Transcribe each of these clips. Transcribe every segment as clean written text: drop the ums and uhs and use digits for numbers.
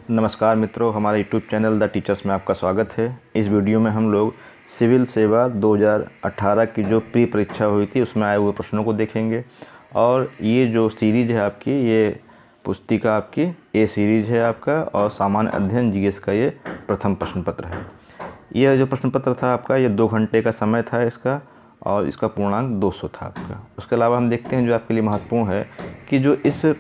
नमस्कार मित्रों, हमारे यूट्यूब चैनल द टीचर्स में आपका स्वागत है। इस वीडियो में हम लोग सिविल सेवा 2018 की जो प्री परीक्षा हुई थी उसमें आए हुए प्रश्नों को देखेंगे। और ये जो सीरीज़ है आपकी, ये पुस्तिका आपकी ए सीरीज़ है आपका, और सामान्य अध्ययन जीएस का ये प्रथम प्रश्न पत्र है। यह जो प्रश्न पत्र था आपका, ये 2 घंटे का समय था इसका, और इसका पूर्णांक 200 था आपका। उसके अलावा हम देखते हैं जो आपके लिए महत्वपूर्ण है कि जो इस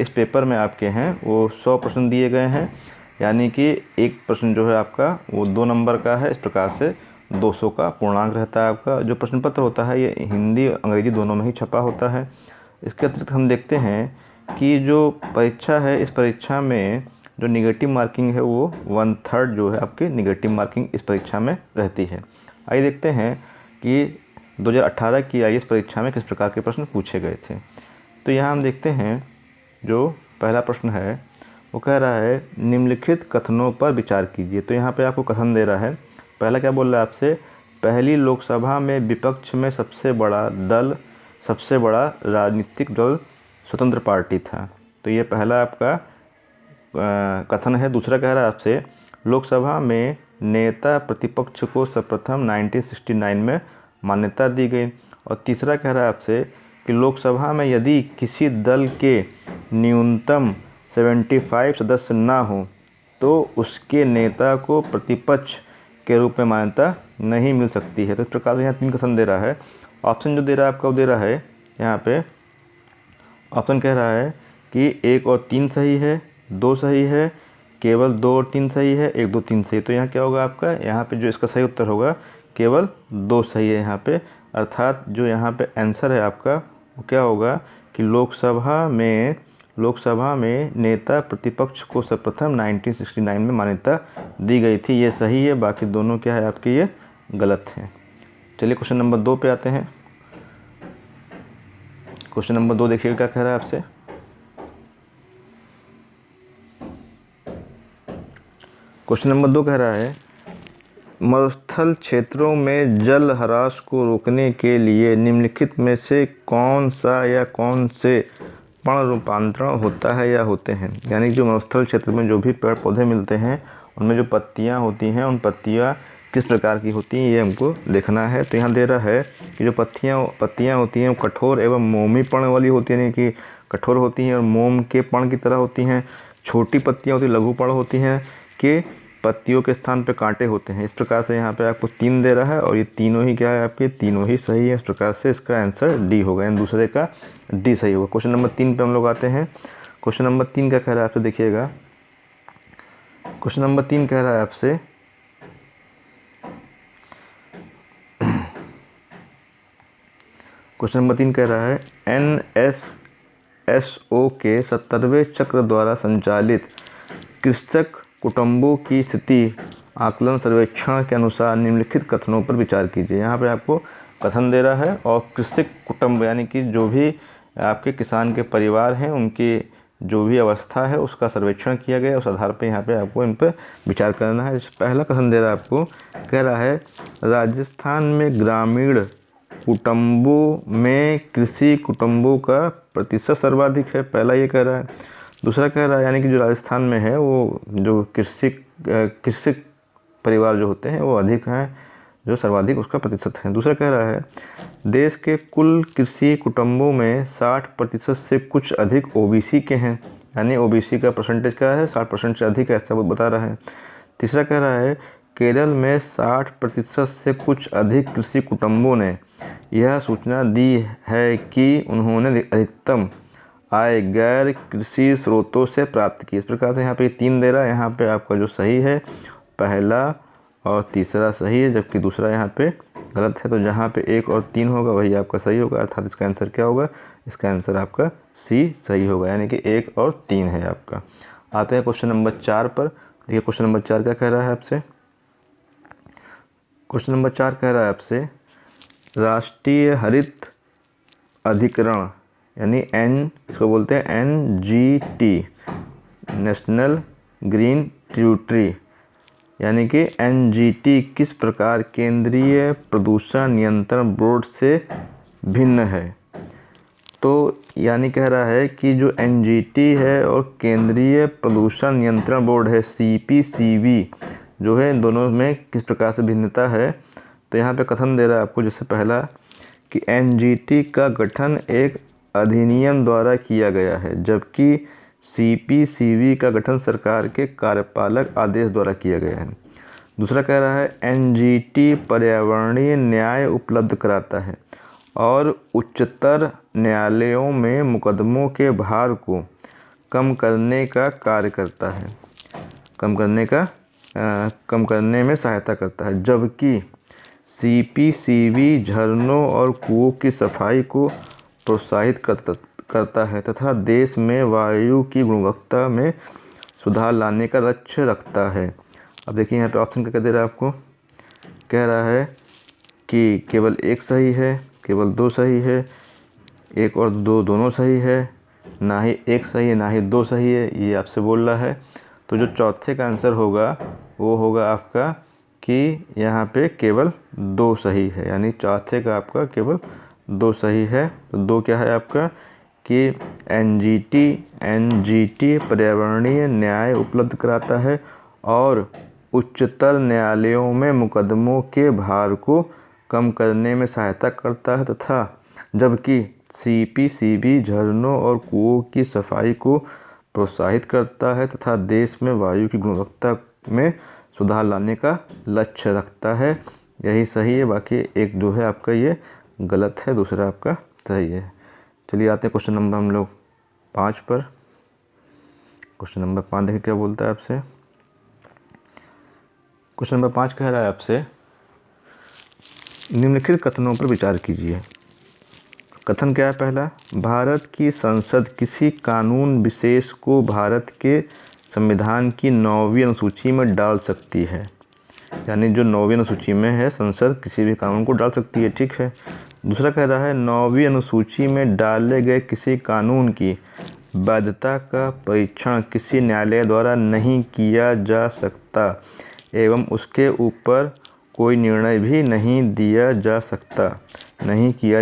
पेपर में आपके हैं वो 100 प्रश्न दिए गए हैं, यानी कि एक प्रश्न जो है आपका वो 2 नंबर का है। इस प्रकार से 200 का पूर्णांक रहता है आपका। जो प्रश्न पत्र होता है ये हिंदी अंग्रेजी दोनों में ही छपा होता है। इसके अतिरिक्त हम देखते हैं कि जो परीक्षा है, इस परीक्षा में जो निगेटिव मार्किंग है वो 1/3 जो है आपकी निगेटिव मार्किंग इस परीक्षा में रहती है। आइए देखते हैं कि 2018 की आईएएस परीक्षा में किस प्रकार के प्रश्न पूछे गए थे। तो यहाँ हम देखते हैं जो पहला प्रश्न है वो कह रहा है निम्नलिखित कथनों पर विचार कीजिए। तो यहाँ पे आपको कथन दे रहा है। पहला क्या बोल रहा है आपसे, पहली लोकसभा में विपक्ष में सबसे बड़ा राजनीतिक दल स्वतंत्र पार्टी था। तो ये पहला आपका कथन है। दूसरा कह रहा है आपसे लोकसभा में नेता प्रतिपक्ष को सर्वप्रथम 1969 में मान्यता दी गई। और तीसरा कह रहा है आपसे कि लोकसभा में यदि किसी दल के न्यूनतम 75 सदस्य ना हो तो उसके नेता को प्रतिपक्ष के रूप में मान्यता नहीं मिल सकती है। तो इस प्रकार से यहाँ 3 कथन दे रहा है। ऑप्शन जो दे रहा है आपका वो दे रहा है, यहाँ पे ऑप्शन कह रहा है कि 1 और 3 सही है, 2 सही है, केवल 2 और 3 सही है, 1 2 3 सही। तो यहाँ क्या होगा आपका, यहाँ पे जो इसका सही उत्तर होगा केवल 2 सही है यहाँ पे। अर्थात जो यहाँ पे आंसर है आपका वो क्या होगा कि लोकसभा में नेता प्रतिपक्ष को सर्वप्रथम 1969 में मान्यता दी गई थी। ये सही है, बाकी दोनों क्या है आपके ये गलत हैं। चलिए क्वेश्चन नंबर 2 पे आते हैं। क्वेश्चन नंबर 2 देखिएगा क्या कह रहा है आपसे। क्वेश्चन नंबर 2 कह रहा है मरुस्थल क्षेत्रों में जल ह्रास को रोकने के लिए निम्नलिखित में से कौन सा या कौन से पर्ण रूपांतरण होता है या होते हैं। यानी कि जो मरुस्थल क्षेत्र में जो भी पेड़ पौधे मिलते हैं उनमें जो पत्तियां होती हैं, उन पत्तियां किस प्रकार की होती हैं ये हमको देखना है। तो यहाँ दे रहा है कि जो पत्तियां होती हैं वो कठोर एवं मोमी पर्ण वाली होती है, यानी कि कठोर होती हैं और मोम के पर्ण की तरह होती हैं। छोटी पत्तियां होती लघु पर्ण होती हैं कि पत्तियों के स्थान पे कांटे होते हैं। इस प्रकार से यहाँ पे आपको 3 दे रहा है और ये तीनों ही क्या है आपके, तीनों ही सही है। इस प्रकार से इसका आंसर डी होगा, यानी दूसरे का डी सही होगा। क्वेश्चन नंबर 3 पे हम लोग आते हैं। क्वेश्चन नंबर 3 क्या कह रहा है आपसे, देखिएगा। क्वेश्चन नंबर 3 कह रहा है आपसे क्वेश्चन नंबर 3 कह रहा है NSSO के 70वें चक्र द्वारा संचालित कृषक कुटुंबों की स्थिति आकलन सर्वेक्षण के अनुसार निम्नलिखित कथनों पर विचार कीजिए। यहाँ पे आपको कथन दे रहा है और कृषक कुटुंब यानी कि जो भी आपके किसान के परिवार हैं उनकी जो भी अवस्था है उसका सर्वेक्षण किया गया, उस आधार पे यहाँ पे आपको इन पर विचार करना है। पहला कथन दे रहा है आपको, कह रहा है राजस्थान में ग्रामीण कुटुंबों में कृषि कुटुंबों का प्रतिशत सर्वाधिक है। पहला ये कह रहा है। दूसरा कह रहा है यानी कि जो राजस्थान में है वो जो कृषि परिवार जो होते हैं वो अधिक हैं, जो सर्वाधिक उसका प्रतिशत है। दूसरा कह रहा है देश के कुल कृषि कुटुंबों में 60% से कुछ अधिक ओबीसी के हैं, यानी ओबीसी का परसेंटेज क्या है, 60% से अधिक है, ऐसा वो बता रहा है। तीसरा कह रहा है केरल में 60% से कुछ अधिक कृषि कुटुंबों ने यह सूचना दी है कि उन्होंने अधिकतम आय गैर कृषि स्रोतों से प्राप्त की। इस प्रकार से यहाँ पे 3 दे रहा है। यहाँ पे आपका जो सही है पहला और तीसरा सही है, जबकि दूसरा यहाँ पे गलत है। तो जहाँ पे 1 और 3 होगा वही आपका सही होगा, अर्थात इसका आंसर क्या होगा, इसका आंसर आपका सी सही होगा, यानी कि 1 और 3 है आपका। आते हैं क्वेश्चन नंबर 4 पर। देखिए क्वेश्चन नंबर 4 क्या कह रहा है आपसे। क्वेश्चन नंबर 4 कह रहा है आपसे राष्ट्रीय हरित अधिकरण यानी इसको बोलते हैं NGT, नेशनल ग्रीन ट्रिब्यूटरी, यानी कि NGT किस प्रकार केंद्रीय प्रदूषण नियंत्रण बोर्ड से भिन्न है। तो यानी कह रहा है कि जो एनजीटी है और केंद्रीय प्रदूषण नियंत्रण बोर्ड है सीपीसीबी जो है, इन दोनों में किस प्रकार से भिन्नता है। तो यहाँ पे कथन दे रहा है आपको, जैसे पहला कि एनजीटी का गठन एक अधिनियम द्वारा किया गया है, जबकि सीपीसीबी का गठन सरकार के कार्यपालक आदेश द्वारा किया गया है। दूसरा कह रहा है एनजीटी पर्यावरणीय न्याय उपलब्ध कराता है और उच्चतर न्यायालयों में मुकदमों के भार को कम करने का कार्य करता है, कम करने में सहायता करता है, जबकि सीपीसीबी झरनों और कुओं की सफाई को प्रोत्साहित करता है तथा देश में वायु की गुणवत्ता में सुधार लाने का लक्ष्य रखता है। अब देखिए यहाँ पे ऑप्शन क्या दे रहा है आपको, कह रहा है कि केवल एक सही है, केवल दो सही है, एक और दो दोनों सही है, ना ही एक सही है ना ही दो सही है, ये आपसे बोल रहा है। तो जो चौथे का आंसर होगा वो होगा आपका कि यहाँ पे केवल दो सही है, यानी चौथे का आपका केवल दो सही है। तो दो क्या है आपका कि एनजीटी पर्यावरणीय न्याय उपलब्ध कराता है और उच्चतर न्यायालयों में मुकदमों के भार को कम करने में सहायता करता है, तथा जबकि सीपीसीबी झरनों और कुओं की सफाई को प्रोत्साहित करता है तथा देश में वायु की गुणवत्ता में सुधार लाने का लक्ष्य रखता है। यही सही है, बाकी एक जो है आपका ये गलत है, दूसरा आपका सही है। चलिए आते हैं क्वेश्चन नंबर हम लोग 5 पर। क्वेश्चन नंबर 5 देखिए क्या बोलता है आपसे। क्वेश्चन नंबर 5 कह रहा है आपसे, निम्नलिखित कथनों पर विचार कीजिए। कथन क्या है पहला, भारत की संसद किसी कानून विशेष को भारत के संविधान की 9वीं अनुसूची में डाल सकती है, यानी जो 9वीं अनुसूची में है संसद किसी भी कानून को डाल सकती है, ठीक है। दूसरा कह रहा है 9वीं अनुसूची में डाले गए किसी कानून की वैधता का परीक्षण किसी न्यायालय द्वारा नहीं किया जा सकता एवं उसके ऊपर कोई निर्णय भी नहीं किया जा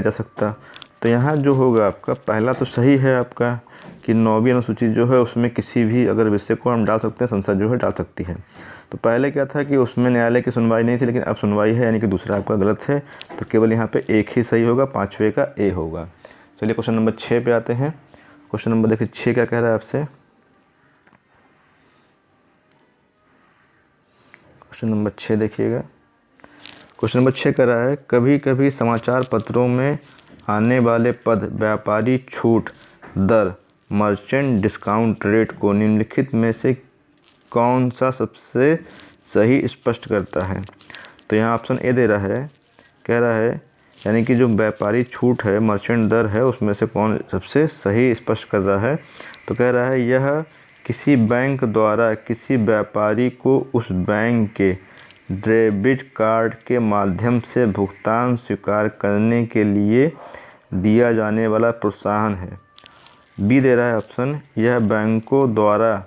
सकता। तो यहाँ जो होगा आपका पहला तो सही है आपका कि 9वीं अनुसूची जो है उसमें किसी भी अगर विषय को हम डाल सकते हैं, संसद जो है डाल सकती है। तो पहले क्या था कि उसमें न्यायालय की सुनवाई नहीं थी, लेकिन अब सुनवाई है, यानी कि दूसरा आपका गलत है। तो केवल यहाँ पे एक ही सही होगा, 5वें का ए होगा। चलिए क्वेश्चन नंबर 6 पे आते हैं। क्वेश्चन नंबर देखिए 6 क्या कह रहा है आपसे। क्वेश्चन नंबर 6 देखिएगा। क्वेश्चन नंबर 6 कह रहा है, कभी कभी समाचार पत्रों में आने वाले पद व्यापारी छूट दर मर्चेंट डिस्काउंट रेट को निम्नलिखित में से कौन सा सबसे सही स्पष्ट करता है। तो यहाँ ऑप्शन ए दे रहा है, कह रहा है यानी कि जो व्यापारी छूट है मर्चेंट दर है उसमें से कौन सबसे सही स्पष्ट कर रहा है। तो कह रहा है यह किसी बैंक द्वारा किसी व्यापारी को उस बैंक के डेबिट कार्ड के माध्यम से भुगतान स्वीकार करने के लिए दिया जाने वाला प्रोत्साहन है। बी दे रहा है ऑप्शन, यह बैंकों द्वारा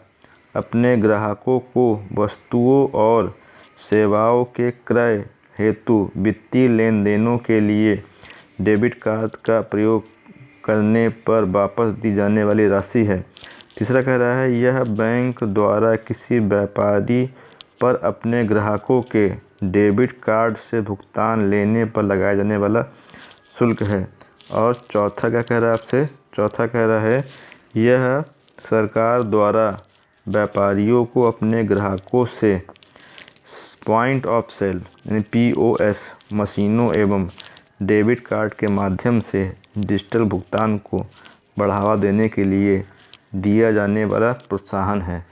अपने ग्राहकों को वस्तुओं और सेवाओं के क्रय हेतु वित्तीय लेन देनों के लिए डेबिट कार्ड का प्रयोग करने पर वापस दी जाने वाली राशि है। तीसरा कह रहा है यह बैंक द्वारा किसी व्यापारी पर अपने ग्राहकों के डेबिट कार्ड से भुगतान लेने पर लगाया जाने वाला शुल्क है। और चौथा क्या कह रहा है आपसे, चौथा कह रहा है यह सरकार द्वारा व्यापारियों को अपने ग्राहकों से पॉइंट ऑफ सेल यानी POS मशीनों एवं डेबिट कार्ड के माध्यम से डिजिटल भुगतान को बढ़ावा देने के लिए दिया जाने वाला प्रोत्साहन है।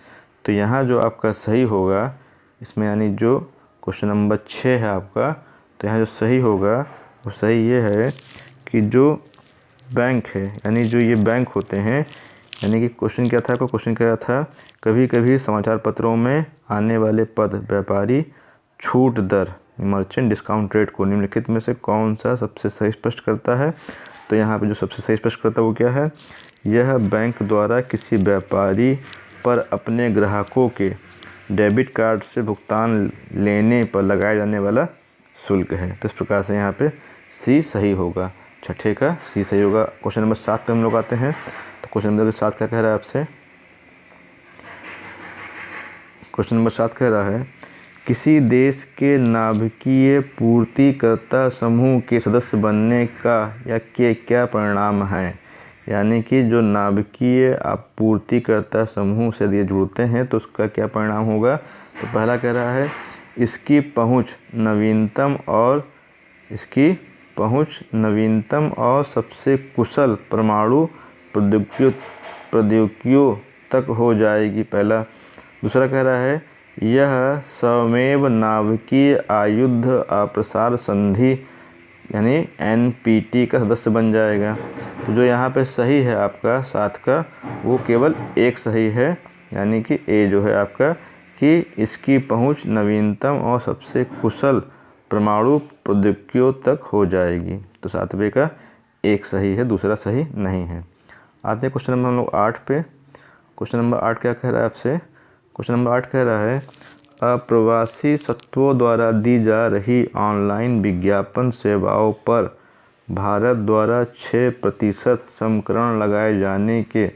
तो यहाँ जो आपका सही होगा इसमें, यानी जो क्वेश्चन नंबर 6 है आपका, तो यहाँ जो सही होगा वो सही ये है कि जो बैंक है यानी जो ये बैंक होते हैं, यानी कि क्वेश्चन क्या था आपका, क्वेश्चन क्या था, कभी कभी समाचार पत्रों में आने वाले पद व्यापारी छूट दर मर्चेंट डिस्काउंट रेट को निम्नलिखित में से कौन सा सबसे सही स्पष्ट करता है। तो यहाँ पे जो सबसे सही स्पष्ट करता है वो क्या है, यह बैंक द्वारा किसी व्यापारी पर अपने ग्राहकों के डेबिट कार्ड से भुगतान लेने पर लगाया जाने वाला शुल्क है। तो इस प्रकार से यहाँ पे सी सही होगा। छठे का सी सही होगा। क्वेश्चन नंबर 7 पे हम लोग आते हैं। तो क्वेश्चन नंबर 7 क्या कह रहा है आपसे? क्वेश्चन नंबर 7 कह रहा है किसी देश के नाभिकीय पूर्तिकर्ता समूह के सदस्य बनने का या के क्या परिणाम हैं। यानी कि जो नाभिकीय आपूर्तिकर्ता समूह से यदि जुड़ते हैं तो उसका क्या परिणाम होगा। तो पहला कह रहा है इसकी पहुंच नवीनतम और सबसे कुशल परमाणु प्रौद्योगिकियों तक हो जाएगी, पहला। दूसरा कह रहा है यह स्वयं नाभिकीय आयुध अप्रसार संधि यानी NPT का सदस्य बन जाएगा। तो जो यहाँ पे सही है आपका 7 का वो केवल एक सही है, यानी कि ए जो है आपका कि इसकी पहुँच नवीनतम और सबसे कुशल परमाणु प्रौद्योगिकियों तक हो जाएगी। तो 7वें का एक सही है, दूसरा सही नहीं है। आते हैं क्वेश्चन नंबर हम लोग 8 पे। क्वेश्चन नंबर 8 क्या कह रहा है आपसे? क्वेश्चन नंबर 8 कह रहा है अप्रवासी सत्वों द्वारा दी जा रही ऑनलाइन विज्ञापन सेवाओं पर भारत द्वारा 6% समकरण लगाए जाने के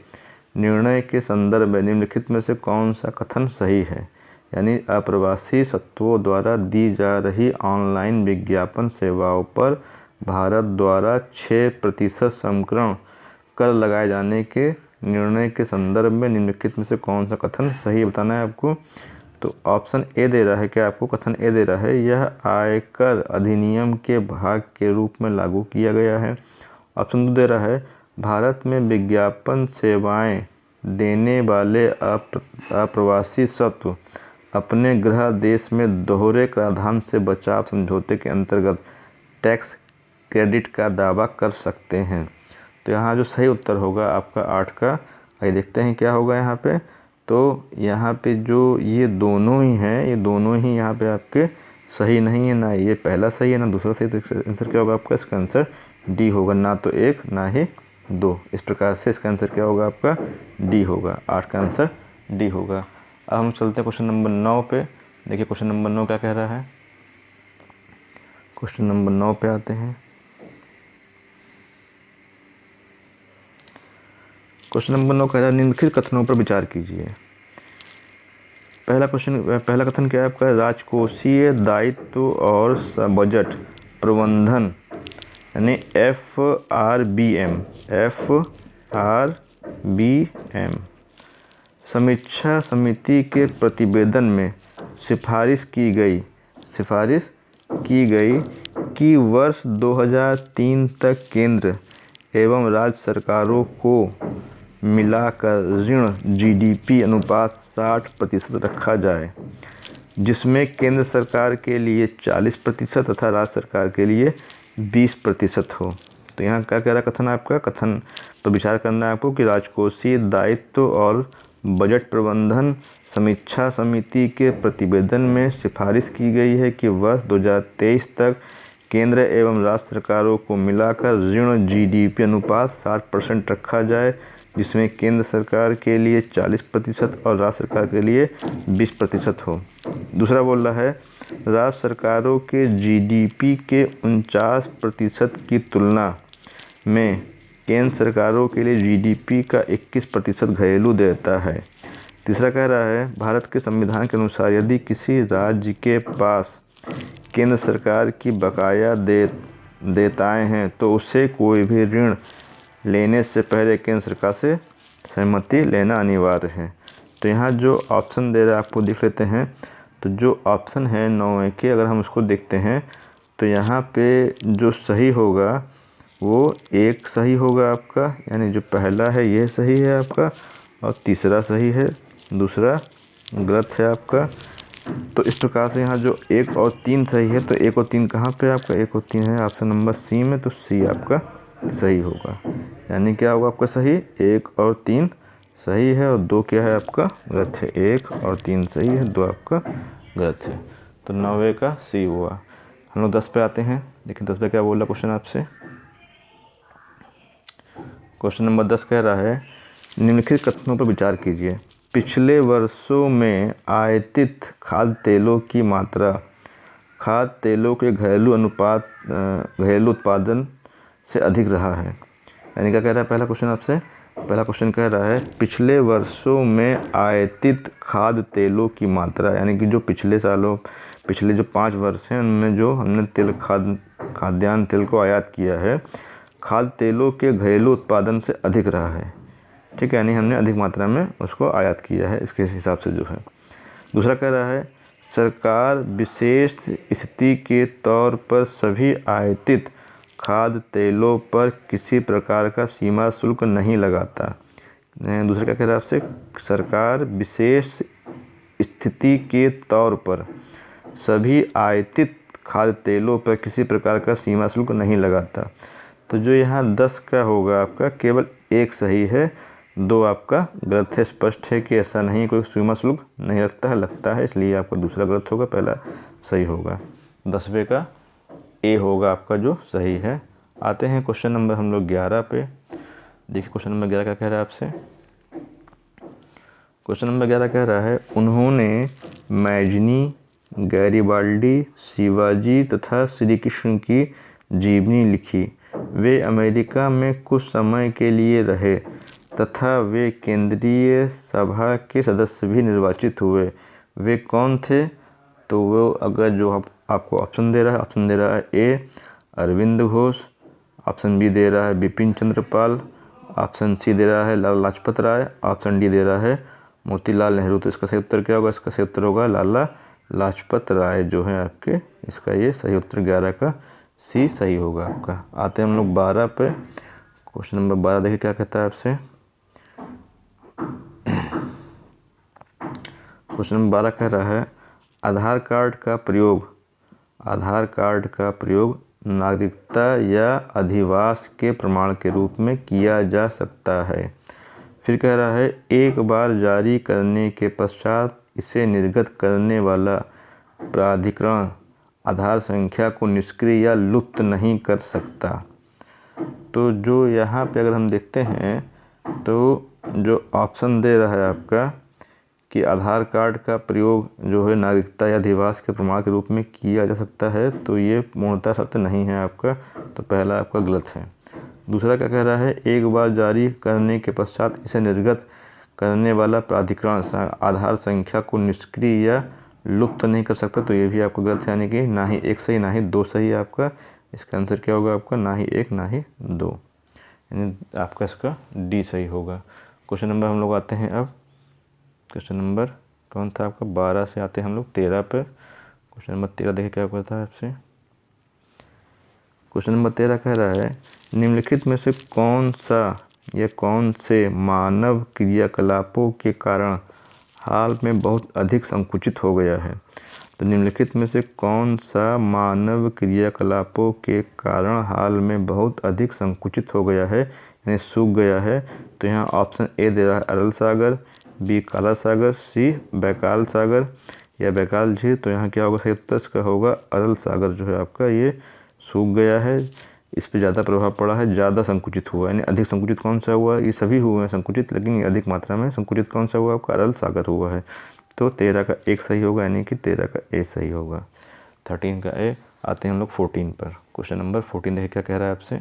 निर्णय के संदर्भ में निम्नलिखित में से कौन सा कथन सही है। यानी अप्रवासी सत्वों द्वारा दी जा रही ऑनलाइन विज्ञापन सेवाओं पर भारत द्वारा 6% समकरण कर लगाए जाने के निर्णय के संदर्भ में निम्नलिखित में से कौन सा कथन सही बताना है आपको। तो ऑप्शन ए दे रहा है क्या आपको? कथन ए दे रहा है यह आयकर अधिनियम के भाग के रूप में लागू किया गया है। ऑप्शन 2 दे रहा है भारत में विज्ञापन सेवाएं देने वाले अप्रवासी सत्व अपने गृह देश में दोहरे कराधान से बचाव समझौते के अंतर्गत टैक्स क्रेडिट का दावा कर सकते हैं। तो यहाँ जो सही उत्तर होगा आपका 8 का, आइए देखते हैं क्या होगा यहाँ पे। तो यहाँ पे जो ये दोनों ही हैं, ये दोनों ही यहाँ पे आपके सही नहीं है, ना ये पहला सही है ना दूसरा सही। तो आंसर क्या होगा आपका? इसका आंसर डी होगा, ना तो 1 ना ही 2। इस प्रकार से इसका आंसर क्या होगा आपका? डी होगा। 8 का आंसर डी होगा। अब हम चलते हैं क्वेश्चन नंबर 9 पे। देखिए क्वेश्चन नंबर 9 क्या कह रहा है। क्वेश्चन नंबर 9 पे आते हैं। क्वेश्चन नंबर 9 कह रहा है निम्नलिखित कथनों पर विचार कीजिए। पहला कथन क्या है आपका? राजकोषीय दायित्व और बजट प्रबंधन यानी FRBM समीक्षा समिति के प्रतिवेदन में सिफारिश की गई कि वर्ष 2003 तक केंद्र एवं राज्य सरकारों को मिलाकर ऋण GDP अनुपात 60% रखा जाए, जिसमें केंद्र सरकार के लिए 40% तथा राज्य सरकार के लिए 20% हो। तो यहाँ क्या कह रहा है कथन आपका? कथन तो विचार करना है आपको कि राजकोषीय दायित्व और बजट प्रबंधन समीक्षा समिति के प्रतिवेदन में सिफारिश की गई है कि वर्ष 2023 तक केंद्र एवं राज्य सरकारों को मिलाकर ऋण GDP अनुपात 60% रखा जाए, जिसमें केंद्र सरकार के लिए 40% और राज्य सरकार के लिए 20% हो। दूसरा बोल रहा है राज्य सरकारों के GDP के 49% की तुलना में केंद्र सरकारों के लिए GDP का 21% घरेलू देयता है। तीसरा कह रहा है भारत के संविधान के अनुसार यदि किसी राज्य के पास केंद्र सरकार की बकाया देयताएं हैं तो उसे कोई भी ऋण लेने से पहले केंद्र सरकार से सहमति लेना अनिवार्य है। तो यहाँ जो ऑप्शन दे रहा है आपको देख लेते हैं। तो जो ऑप्शन है 9 के अगर हम उसको देखते हैं तो यहाँ पे जो सही होगा वो 1 सही होगा आपका, यानी जो पहला है ये सही है आपका और तीसरा सही है, दूसरा गलत है आपका। तो इस प्रकार से यहाँ जो 1 और 3 सही है, तो 1 और 3 कहाँ पे आपका? 1 और 3 है ऑप्शन नंबर सी में, तो सी आपका सही होगा। यानी क्या होगा आपका सही? 1 और 3 सही है और 2 क्या है आपका? गलत है। 1 और 3 सही है, 2 आपका गलत है। तो 9 का सी हुआ। हम लोग 10 पे आते हैं। देखिए 10 पे क्या बोल रहा क्वेश्चन आपसे। क्वेश्चन नंबर 10 कह रहा है निम्नलिखित कथनों पर विचार कीजिए। पिछले वर्षों में आयातित खाद्य तेलों की मात्रा खाद्य तेलों के घरेलू उत्पादन से अधिक रहा है। यानी क्या कह रहा है पहला क्वेश्चन आपसे? पहला क्वेश्चन कह रहा है पिछले वर्षों में आयातित खाद्य तेलों की मात्रा, यानी कि जो पिछले जो 5 वर्ष हैं उनमें जो हमने खाद्यान्न तेल को आयात किया है, खाद्य तेलों के घरेलू उत्पादन से अधिक रहा है। ठीक है, यानी हमने अधिक मात्रा में उसको आयात किया है, इसके हिसाब से जो है। दूसरा कह रहा है सरकार विशेष स्थिति के तौर पर सभी आयातित खाद्य तेलों पर किसी प्रकार का सीमा शुल्क नहीं लगाता। दूसरा क्या कह रहा है आपसे? सरकार विशेष स्थिति के तौर पर सभी आयातित खाद्य तेलों पर किसी प्रकार का सीमा शुल्क नहीं लगाता। तो जो यहाँ 10 का होगा आपका केवल 1 सही है, 2 आपका गलत है। स्पष्ट है कि ऐसा नहीं, कोई सीमा शुल्क नहीं लगता है, इसलिए आपका दूसरा गलत होगा, पहला सही होगा। 10वें का ए होगा आपका जो सही है। आते हैं क्वेश्चन नंबर हम लोग 11 पे। देखिए क्वेश्चन नंबर 11 क्या कह रहा है आपसे? क्वेश्चन नंबर 11 कह रहा है उन्होंने मैजनी, गैरिबाल्डी, शिवाजी तथा श्री कृष्ण की जीवनी लिखी। वे अमेरिका में कुछ समय के लिए रहे तथा वे केंद्रीय सभा के सदस्य भी निर्वाचित हुए। वे कौन थे? तो वो अगर जो आपको ऑप्शन दे रहा है ए अरविंद घोष, ऑप्शन बी दे रहा है बिपिन चंद्र पाल, ऑप्शन सी दे रहा है लाला लाजपत राय, ऑप्शन डी दे रहा है मोतीलाल नेहरू। तो इसका सही उत्तर क्या होगा? इसका सही उत्तर होगा लाला लाजपत राय जो है आपके, इसका ये सही उत्तर 11 का सी सही होगा आपका। आते हैं हम लोग 12 पे। क्वेश्चन नंबर 12 देखिए क्या कहता है आपसे? क्वेश्चन नंबर 12 कह रहा है आधार कार्ड का प्रयोग नागरिकता या अधिवास के प्रमाण के रूप में किया जा सकता है। फिर कह रहा है एक बार जारी करने के पश्चात इसे निर्गत करने वाला प्राधिकरण आधार संख्या को निष्क्रिय या लुप्त नहीं कर सकता। तो जो यहाँ पे अगर हम देखते हैं तो जो ऑप्शन दे रहा है आपका कि आधार कार्ड का प्रयोग जो है नागरिकता या अधिवास के प्रमाण के रूप में किया जा सकता है, तो ये पूर्णतः सत्य नहीं है आपका, तो पहला आपका गलत है। दूसरा क्या कह रहा है एक बार जारी करने के पश्चात इसे निर्गत करने वाला प्राधिकरण आधार संख्या को निष्क्रिय या लुप्त नहीं कर सकता, तो ये भी आपका गलत है, यानी कि ना ही 1 सही ना ही 2 सही है आपका। इसका आंसर क्या होगा आपका? ना ही 1 ना ही 2, यानी आपका इसका डी सही होगा। क्वेश्चन नंबर हम लोग आते हैं अब, क्वेश्चन नंबर कौन था आपका? 12 से आते हैं हम लोग 13 पे। क्वेश्चन नंबर 13 देखिए क्या कहता है आपसे? क्वेश्चन नंबर 13 कह रहा है निम्नलिखित में से कौन से मानव क्रियाकलापों के कारण हाल में बहुत अधिक संकुचित हो गया है। तो निम्नलिखित में से कौन सा मानव क्रियाकलापों के कारण हाल में बहुत अधिक संकुचित हो गया है, यानी सूख गया है? तो यहाँ ऑप्शन ए दे रहा है अरल सागर, बी काला सागर, सी बैकाल सागर या बैकाल झील। तो यहाँ क्या होगा? सही उत्तर इसका होगा अरल सागर जो है आपका ये सूख गया है, इस पर ज़्यादा प्रभाव पड़ा है, ज़्यादा संकुचित हुआ है। यानी अधिक संकुचित कौन सा हुआ? ये सभी हुए हैं संकुचित, लेकिन ये अधिक मात्रा में संकुचित कौन सा हुआ आपका? अरल सागर हुआ है। तो 13 का 1 सही होगा, यानी कि 13 का ए सही होगा। 13 का ए। आते हैं हम लोग 14 पर। क्वेश्चन नंबर 14 देखिए क्या कह रहा है आपसे?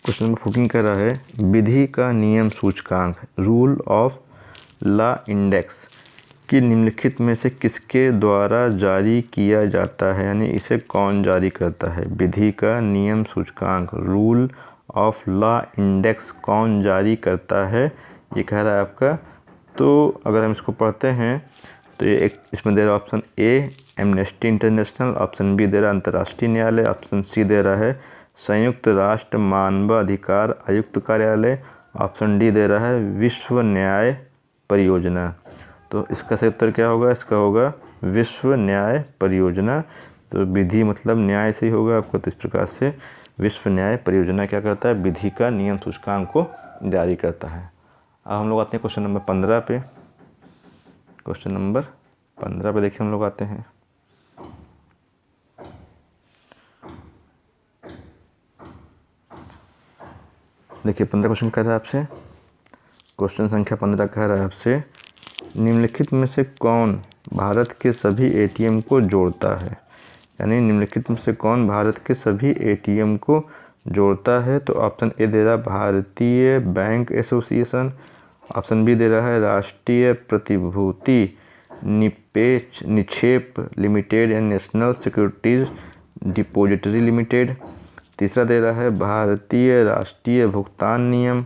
क्वेश्चन नंबर 14 कह रहा है विधि का नियम सूचकांक रूल ऑफ लॉ इंडेक्स कि निम्नलिखित में से किसके द्वारा जारी किया जाता है, यानी इसे कौन जारी करता है? विधि का नियम सूचकांक रूल ऑफ लॉ इंडेक्स कौन जारी करता है, ये कह रहा है आपका। तो अगर हम इसको पढ़ते हैं तो ये एक इसमें दे रहा है option A Amnesty International, option B दे रहा है अंतर्राष्ट्रीय न्यायालय, ऑप्शन सी दे रहा है संयुक्त राष्ट्र मानवाधिकार आयुक्त कार्यालय, ऑप्शन डी दे रहा है विश्व न्याय परियोजना। तो इसका सही उत्तर क्या होगा? इसका होगा विश्व न्याय परियोजना। तो विधि मतलब न्याय से ही होगा आपको। तो इस प्रकार से विश्व न्याय परियोजना क्या करता है? विधि का नियम सूचकांक को जारी करता है। अब हम लोग आते हैं क्वेश्चन नंबर 15 पे। क्वेश्चन नंबर 15 पे देखिए हम लोग आते हैं। देखिए 15 क्वेश्चन कह रहा है आपसे, क्वेश्चन संख्या 15 कह रहा है आपसे निम्नलिखित में से कौन भारत के सभी एटीएम को जोड़ता है? यानी निम्नलिखित में से कौन भारत के सभी एटीएम को जोड़ता है? तो ऑप्शन ए दे रहा है भारतीय बैंक एसोसिएशन, ऑप्शन बी दे रहा है राष्ट्रीय प्रतिभूति निक्षेप लिमिटेड या नेशनल सिक्योरिटीज डिपॉजिटरी लिमिटेड, तीसरा दे रहा है भारतीय राष्ट्रीय भुगतान नियम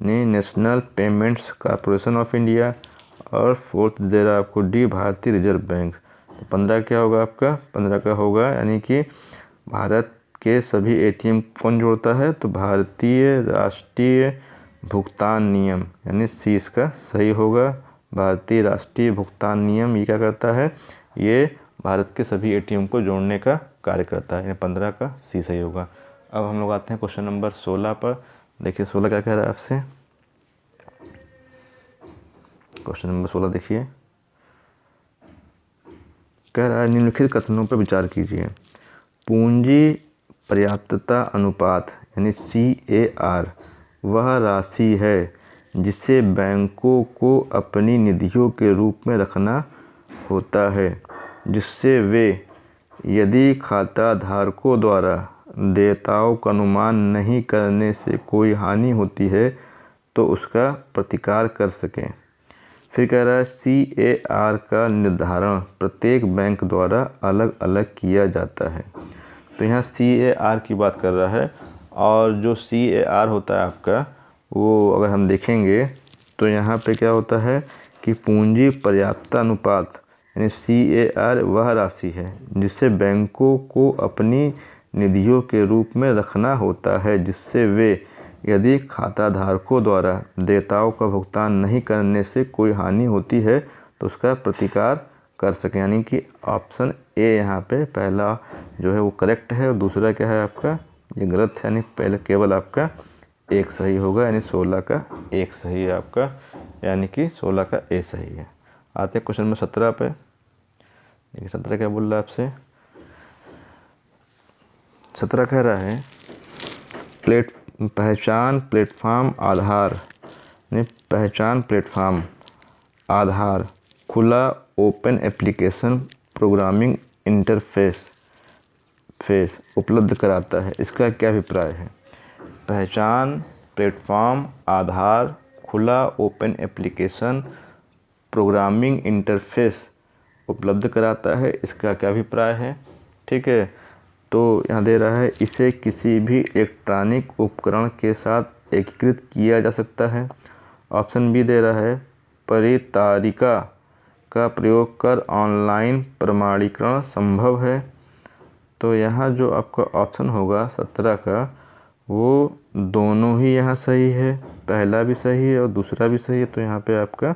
ने national payments corporation of India, और फोर्थ दे रहा है आपको डी भारतीय रिजर्व बैंक। तो 15 क्या होगा आपका? 15 का होगा यानी कि भारत के सभी एटीएम कौन जोड़ता है? तो भारतीय राष्ट्रीय भुगतान नियम, यानी सी इसका सही होगा। भारतीय राष्ट्रीय भुगतान नियम ये क्या करता है? ये भारत के सभी एटीएम को जोड़ने का कार्य करता है। 15 का सी सही होगा। अब हम लोग आते हैं क्वेश्चन नंबर 16 पर। देखिए 16 क्या कह रहा है आपसे। क्वेश्चन नंबर 16 देखिए, कह रहा है निम्नलिखित कथनों पर विचार कीजिए। पूंजी पर्याप्तता अनुपात यानी CAR वह राशि है जिसे बैंकों को अपनी निधियों के रूप में रखना होता है, जिससे वे यदि खाता धारकों द्वारा देयताओं का अनुमान नहीं करने से कोई हानि होती है तो उसका प्रतिकार कर सकें। फिर कह रहा है CAR का निर्धारण प्रत्येक बैंक द्वारा अलग अलग किया जाता है। तो यहाँ CAR की बात कर रहा है, और जो CAR होता है आपका वो अगर हम देखेंगे तो यहाँ पे क्या होता है कि पूंजी पर्याप्तता अनुपात यानी CAR वह राशि है जिसे बैंकों को अपनी निधियों के रूप में रखना होता है, जिससे वे यदि खाता धारकों द्वारा देयताओं का भुगतान नहीं करने से कोई हानि होती है तो उसका प्रतिकार कर सकें। यानी कि ऑप्शन ए यहाँ पे पहला जो है वो करेक्ट है, और दूसरा क्या है आपका ये गलत है। यानी पहले केवल आपका एक सही होगा, यानी 16 का एक सही है आपका, यानी कि 16 का ए सही है। आते हैं क्वेश्चन नंबर 17 पे। देखिए 17 क्या बोल रहा है आपसे। 17 कह रहा है पहचान प्लेटफॉर्म आधार यानी पहचान प्लेटफॉर्म आधार खुला ओपन एप्लीकेशन प्रोग्रामिंग इंटरफेस उपलब्ध कराता है, इसका क्या अभिप्राय है? पहचान प्लेटफॉर्म आधार खुला ओपन एप्लीकेशन प्रोग्रामिंग इंटरफेस उपलब्ध कराता है, इसका क्या अभिप्राय है? ठीक है, तो यहाँ दे रहा है इसे किसी भी इलेक्ट्रॉनिक उपकरण के साथ एकीकृत किया जा सकता है। ऑप्शन बी दे रहा है परितारिका का प्रयोग कर ऑनलाइन प्रमाणीकरण संभव है। तो यहाँ जो आपका ऑप्शन होगा 17 का वो दोनों ही यहाँ सही है, पहला भी सही है और दूसरा भी सही है। तो यहाँ पे आपका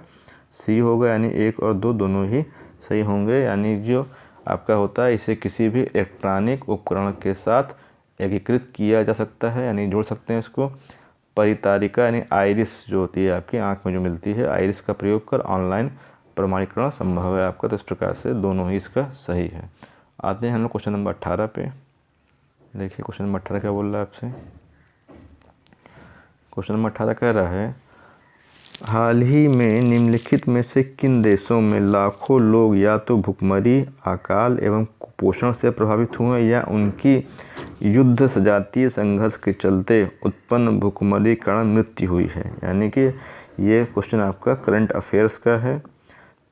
सी होगा, यानी 1 और 2 दोनों ही सही होंगे। यानी जो आपका होता है इसे किसी भी इलेक्ट्रॉनिक उपकरण के साथ एकीकृत किया जा सकता है, यानी जोड़ सकते हैं इसको। परितारिका यानी आइरिस जो होती है आपकी आंख में जो मिलती है, आइरिस का प्रयोग कर ऑनलाइन प्रमाणीकरण संभव है आपका। तो इस प्रकार से दोनों ही इसका सही है। आते हैं हम लोग क्वेश्चन नंबर 18 पे। देखिए क्वेश्चन नंबर 18 क्या बोल रहा है आपसे। क्वेश्चन नंबर 18 कह रहा है हाल ही में निम्नलिखित में से किन देशों में लाखों लोग या तो भुखमरी, अकाल एवं कुपोषण से प्रभावित हुए या उनकी युद्ध सजातीय संघर्ष के चलते उत्पन्न भुखमरी के कारण मृत्यु हुई है? यानी कि ये क्वेश्चन आपका करंट अफेयर्स का है।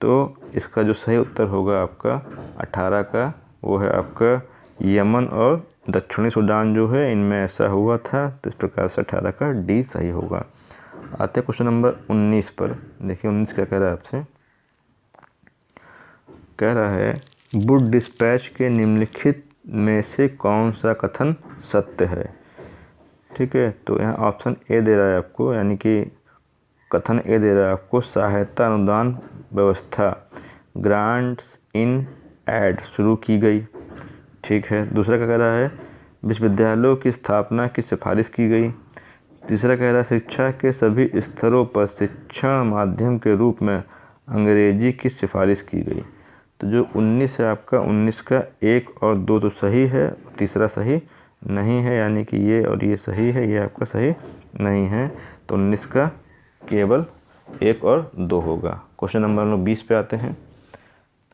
तो इसका जो सही उत्तर होगा आपका 18 का वो है आपका यमन और दक्षिणी सूडान जो है इनमें ऐसा हुआ था। तो इस प्रकार से 18 का डी सही होगा। आते हैं क्वेश्चन नंबर 19 पर। देखिए 19 क्या कह रहा है आपसे। कह रहा है वुड डिस्पैच के निम्नलिखित में से कौन सा कथन सत्य है? ठीक है, तो यहाँ ऑप्शन ए दे रहा है आपको, यानी कि कथन ए दे रहा है आपको सहायता अनुदान व्यवस्था ग्रांट्स इन एड शुरू की गई। ठीक है, दूसरा क्या कह रहा है विश्वविद्यालयों की स्थापना की सिफारिश की गई। तीसरा कह रहा है शिक्षा के सभी स्तरों पर शिक्षण माध्यम के रूप में अंग्रेजी की सिफारिश की गई। तो जो 19 है आपका 19 का 1 और 2 तो सही है, तीसरा सही नहीं है, यानी कि ये और ये सही है, ये आपका सही नहीं है। तो 19 का केवल 1 और 2 होगा। क्वेश्चन नंबर 20 पे आते हैं।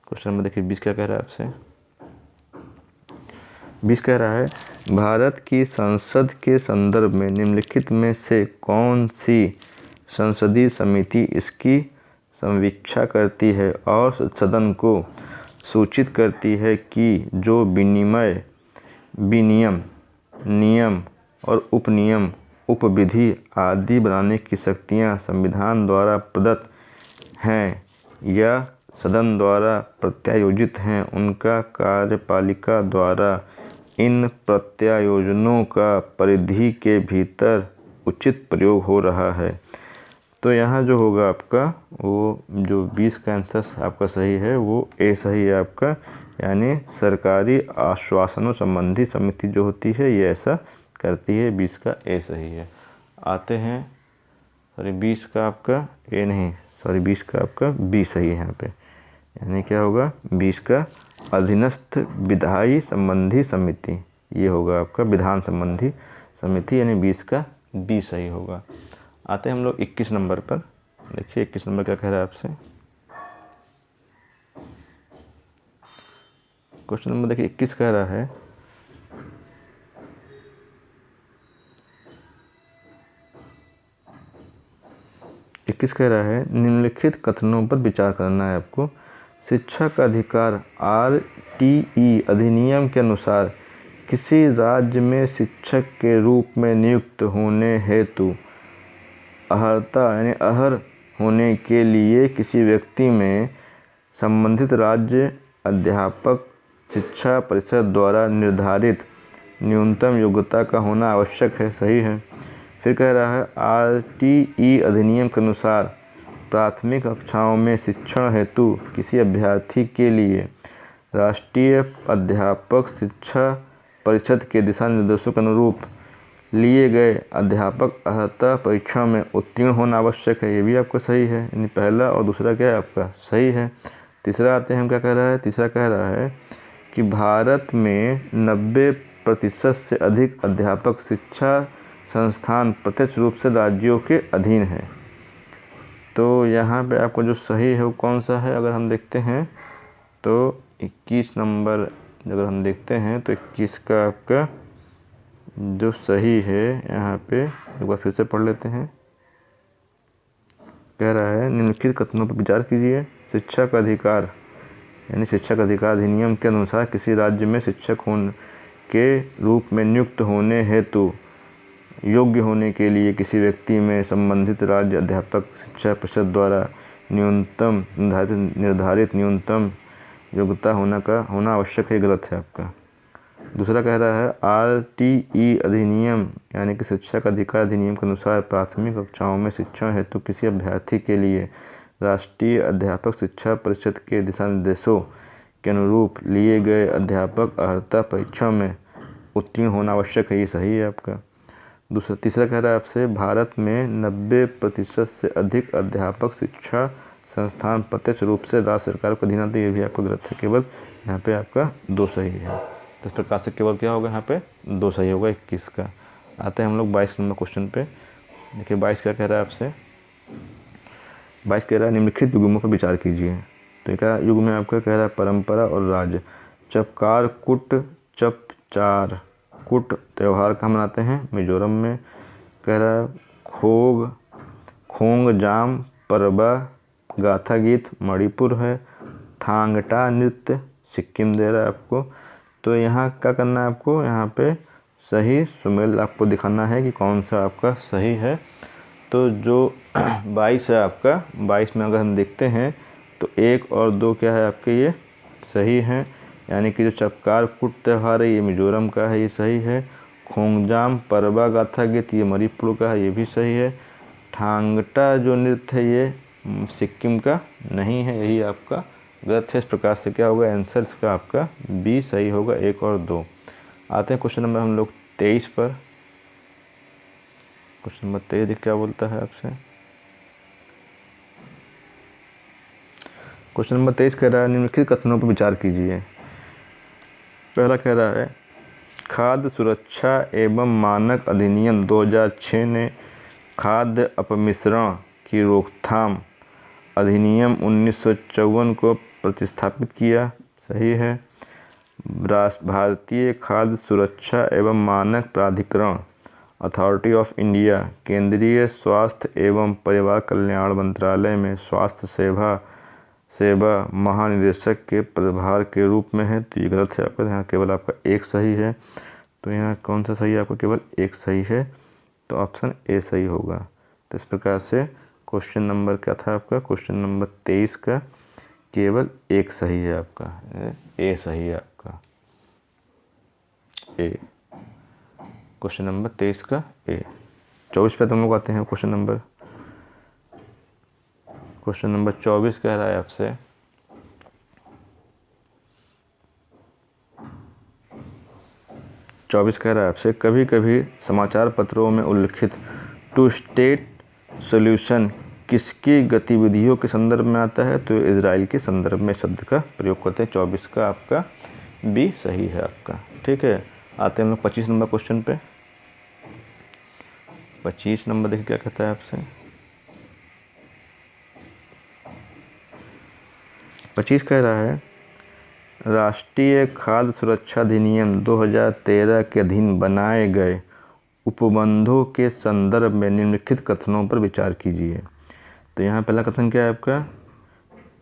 क्वेश्चन नंबर देखिए 20 क्या कह रहा है आपसे। 20 कह रहा है भारत की संसद के संदर्भ में निम्नलिखित में से कौन सी संसदीय समिति इसकी समीक्षा करती है और सदन को सूचित करती है कि जो विनिमय, विनियम, नियम और उपनियम, उपविधि आदि बनाने की शक्तियाँ संविधान द्वारा प्रदत्त हैं या सदन द्वारा प्रत्यायोजित हैं, उनका कार्यपालिका द्वारा इन प्रत्यायोजनों का परिधि के भीतर उचित प्रयोग हो रहा है। तो यहाँ जो होगा आपका वो जो 20 का आंसर आपका सही है वो ए सही है आपका, यानी सरकारी आश्वासनों संबंधी समिति जो होती है ये ऐसा करती है। 20 का ए सही है। आते हैं 20 का आपका ए नहीं, 20 का आपका बी सही है यहाँ पे, यानी क्या होगा 20 का अधीनस्थ विधायी संबंधी समिति, ये होगा आपका विधान संबंधी समिति, यानी 20 का बी सही होगा। आते हैं हम लोग 21 नंबर पर। देखिए 21 नंबर क्या कह रहा है आपसे। क्वेश्चन नंबर देखिए 21 कह रहा है निम्नलिखित कथनों पर विचार करना है आपको। शिक्षा का अधिकार RTE अधिनियम के अनुसार किसी राज्य में शिक्षक के रूप में नियुक्त होने हेतु अर्हता यानी अहर होने के लिए किसी व्यक्ति में संबंधित राज्य अध्यापक शिक्षा परिषद द्वारा निर्धारित न्यूनतम योग्यता का होना आवश्यक है। सही है। फिर कह रहा है RTE अधिनियम के अनुसार प्राथमिक कक्षाओं में शिक्षण हेतु किसी अभ्यर्थी के लिए राष्ट्रीय अध्यापक शिक्षा परिषद के दिशा निर्देशों के अनुरूप लिए गए अध्यापक अर्हता परीक्षा में उत्तीर्ण होना आवश्यक है। ये भी आपका सही है, यानी पहला और दूसरा क्या है आपका सही है। तीसरा आते हैं हम क्या कह रहा है, तीसरा कह रहा है कि भारत में 90% से अधिक अध्यापक शिक्षा संस्थान प्रत्यक्ष रूप से राज्यों के अधीन है। तो यहाँ पे आपको जो सही है वो कौन सा है, अगर हम देखते हैं तो 21 नंबर अगर हम देखते हैं तो 21 का आपका जो सही है यहाँ पे एक बार फिर से पढ़ लेते हैं। कह रहा है निम्नलिखित कथनों पर विचार कीजिए। शिक्षा का अधिकार यानी शिक्षा का अधिकार अधिनियम के अनुसार किसी राज्य में शिक्षक होने के रूप में नियुक्त होने हेतु योग्य होने के लिए किसी व्यक्ति में संबंधित राज्य अध्यापक शिक्षा परिषद द्वारा न्यूनतम निर्धारित न्यूनतम योग्यता होना आवश्यक है। गलत है आपका। दूसरा कह रहा है RTE अधिनियम यानी कि शिक्षा का अधिकार अधिनियम के अनुसार प्राथमिक कक्षाओं में शिक्षण हेतु किसी अभ्यर्थी के लिए राष्ट्रीय अध्यापक शिक्षा परिषद के दिशा निर्देशों के अनुरूप लिए गए अध्यापक अर्हता परीक्षा में उत्तीर्ण होना आवश्यक है। ये सही है आपका। तीसरा कह रहा है आपसे भारत में 90% से अधिक अध्यापक शिक्षा संस्थान प्रत्यक्ष रूप से राज्य सरकार को अधीन आते हैं। ये भी आपका गलत है, केवल यहाँ पे आपका 2 सही है। तो इस प्रकार से केवल क्या होगा यहाँ पे 2 सही होगा 21 का। आते हैं हम लोग 22 नंबर क्वेश्चन पे। देखिए 22 क्या कह रहा है आपसे। 22 कह रहा है निम्नलिखित युग्मों पर विचार कीजिए। तो क्या युग में आपका कह रहा है परंपरा और राज्य। चपकार कुट चपचार कुट त्यौहार कहाँ मनाते हैं, मिजोरम में। कह रहा है खोंग जाम परबा गाथा गीत मणिपुर है। थांगटा नृत्य सिक्किम दे रहा है आपको। तो यहाँ क्या करना है आपको, यहाँ पे सही सुमेल आपको दिखाना है कि कौन सा आपका सही है। तो जो 22 है आपका, 22 में अगर हम देखते हैं तो 1 और 2 क्या है आपके ये सही हैं, यानी कि जो चपकार कुट त्यौहार है ये मिजोरम का है, ये सही है। खोंगजाम परबा गाथा गीत ये मणिपुर का है, ये भी सही है। ठांगटा जो नृत्य है ये सिक्किम का नहीं है, यही आपका गलत है। इस प्रकार से क्या होगा आंसर इसका आपका बी सही होगा, 1 और 2। आते हैं क्वेश्चन नंबर हम लोग 23 पर। क्वेश्चन नंबर 23 क्या बोलता है आपसे। क्वेश्चन नंबर 23 कह रहा है निम्नलिखित कथनों पर विचार कीजिए। पहला कह रहा है खाद्य सुरक्षा एवं मानक अधिनियम 2006 ने खाद्य अपमिश्रण की रोकथाम अधिनियम 1954 को प्रतिस्थापित किया। सही है। भारतीय खाद्य सुरक्षा एवं मानक प्राधिकरण अथॉरिटी ऑफ इंडिया केंद्रीय स्वास्थ्य एवं परिवार कल्याण मंत्रालय में स्वास्थ्य सेवा महानिदेशक के प्रभार के रूप में है। तो ये गलत है आपका, यहाँ केवल आपका एक सही है। तो यहाँ कौन सा सही है आपका? केवल एक सही है, तो ऑप्शन ए सही होगा। तो इस प्रकार से क्वेश्चन नंबर क्या था आपका? क्वेश्चन नंबर 23 का केवल एक सही है आपका, ए सही है आपका, ए। क्वेश्चन नंबर 23 का ए। 24 पे हम लोग आते हैं। क्वेश्चन नंबर 24 कह रहा है आपसे, कभी कभी समाचार पत्रों में उल्लिखित टू स्टेट सॉल्यूशन किसकी गतिविधियों के संदर्भ में आता है? तो इजराइल के संदर्भ में शब्द का प्रयोग करते हैं। 24 का आपका बी सही है आपका। ठीक है, आते हैं हम लोग 25 नंबर क्वेश्चन पे। 25 नंबर देखिए क्या कहता है आपसे। 25 कह रहा है, राष्ट्रीय खाद्य सुरक्षा अधिनियम 2013 के अधीन बनाए गए उपबंधों के संदर्भ में निम्नलिखित कथनों पर विचार कीजिए। तो यहाँ पहला कथन क्या है आपका?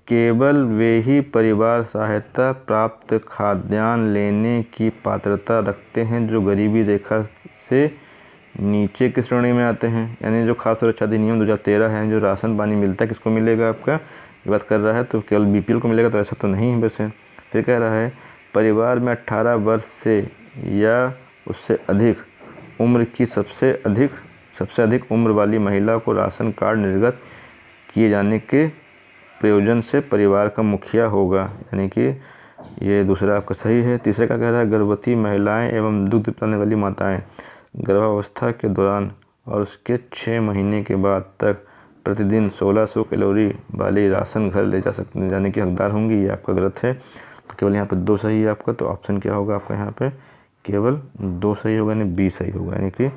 केवल वे ही परिवार सहायता प्राप्त खाद्यान्न लेने की पात्रता रखते हैं जो गरीबी रेखा से नीचे की श्रेणी में आते हैं। यानी जो खाद्य सुरक्षा अधिनियम 2013 है, जो राशन पानी मिलता है किसको मिलेगा आपका, ये बात कर रहा है। तो केवल बीपीएल को मिलेगा, तो ऐसा तो नहीं है वैसे। फिर कह रहा है, परिवार में 18 वर्ष से या उससे अधिक उम्र की सबसे अधिक उम्र वाली महिला को राशन कार्ड निर्गत किए जाने के प्रयोजन से परिवार का मुखिया होगा। यानी कि ये दूसरा आपका सही है। तीसरे का कह रहा है, गर्भवती महिलाएं एवं दूध पिलाने वाली माताएं गर्भावस्था के दौरान और उसके 6 महीने के बाद तक प्रतिदिन 1600 कैलोरी वाली राशन घर ले जाने की हकदार होंगी। ये आपका गलत है। तो केवल यहाँ पे 2 सही है आपका। तो ऑप्शन क्या होगा आपका? यहाँ पे केवल 2 सही होगा, यानी बी सही होगा, यानी कि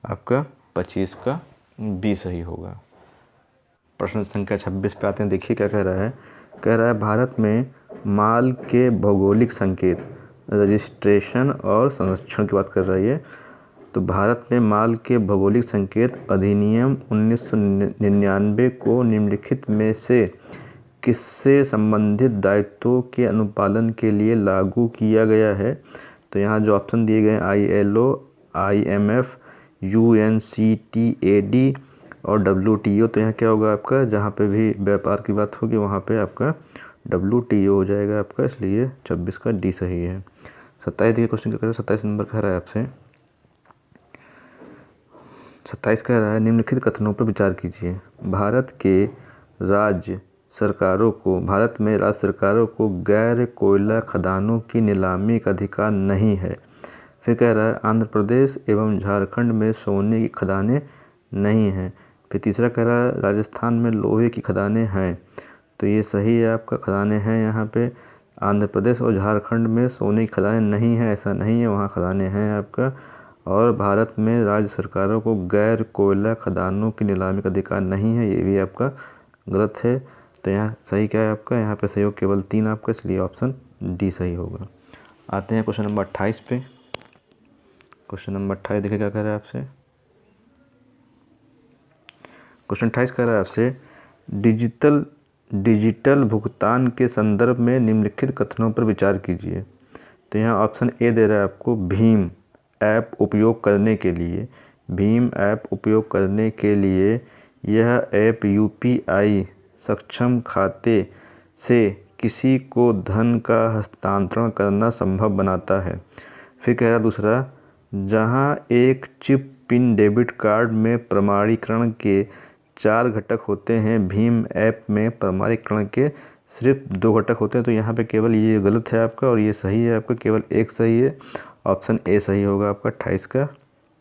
आपका 25 का बी सही होगा। प्रश्न संख्या 26 पे आते हैं। देखिए क्या कह रहा है। कह रहा है, भारत में माल के भौगोलिक संकेत रजिस्ट्रेशन और संरक्षण की बात कर रही है। तो भारत में माल के भौगोलिक संकेत अधिनियम 1999 को निम्नलिखित में से किससे संबंधित दायित्वों के अनुपालन के लिए लागू किया गया है? तो यहाँ जो ऑप्शन दिए गए ILO, IMF, UNCTAD और WTO। तो यहाँ क्या होगा आपका? जहाँ पे भी व्यापार की बात होगी वहाँ पे आपका WTO हो जाएगा आपका, इसलिए 26 का डी सही है। 27 देखिए क्वेश्चन क्या कर रहा है। 27 नंबर कह रहा है आपसे, 27 कह रहा है, निम्नलिखित कथनों पर विचार कीजिए। भारत में राज्य सरकारों को गैर कोयला खदानों की नीलामी का अधिकार नहीं है। फिर कह रहा है, आंध्र प्रदेश एवं झारखंड में सोने की खदानें नहीं हैं। फिर तीसरा कह रहा है, राजस्थान में लोहे की खदानें हैं। तो ये सही है आपका, खदानें हैं यहाँ पे। आंध्र प्रदेश और झारखंड में सोने की खदानें नहीं हैं, ऐसा नहीं है, वहाँ खदानें हैं आपका। और भारत में राज्य सरकारों को गैर कोयला खदानों की नीलामी का अधिकार नहीं है, ये भी आपका गलत है। तो यहाँ सही क्या है आपका? यहाँ पे सही हो केवल 3 आपका, इसलिए ऑप्शन डी सही होगा। आते हैं क्वेश्चन नंबर 28 पे। क्वेश्चन नंबर 28 देखिए क्या कह रहा है आपसे। क्वेश्चन 28 कह रहा है आपसे, डिजिटल भुगतान के संदर्भ में निम्नलिखित कथनों पर विचार कीजिए। तो यहाँ ऑप्शन ए दे रहा है आपको, भीम ऐप उपयोग करने के लिए यह ऐप UPI सक्षम खाते से किसी को धन का हस्तांतरण करना संभव बनाता है। फिर कह रहा दूसरा, जहां एक चिप पिन डेबिट कार्ड में प्रमाणीकरण के 4 घटक होते हैं, भीम ऐप में प्रमाणीकरण के सिर्फ 2 घटक होते हैं। तो यहाँ पे केवल ये गलत है आपका और ये सही है आपका, केवल एक सही है। ऑप्शन ए सही होगा आपका 28 का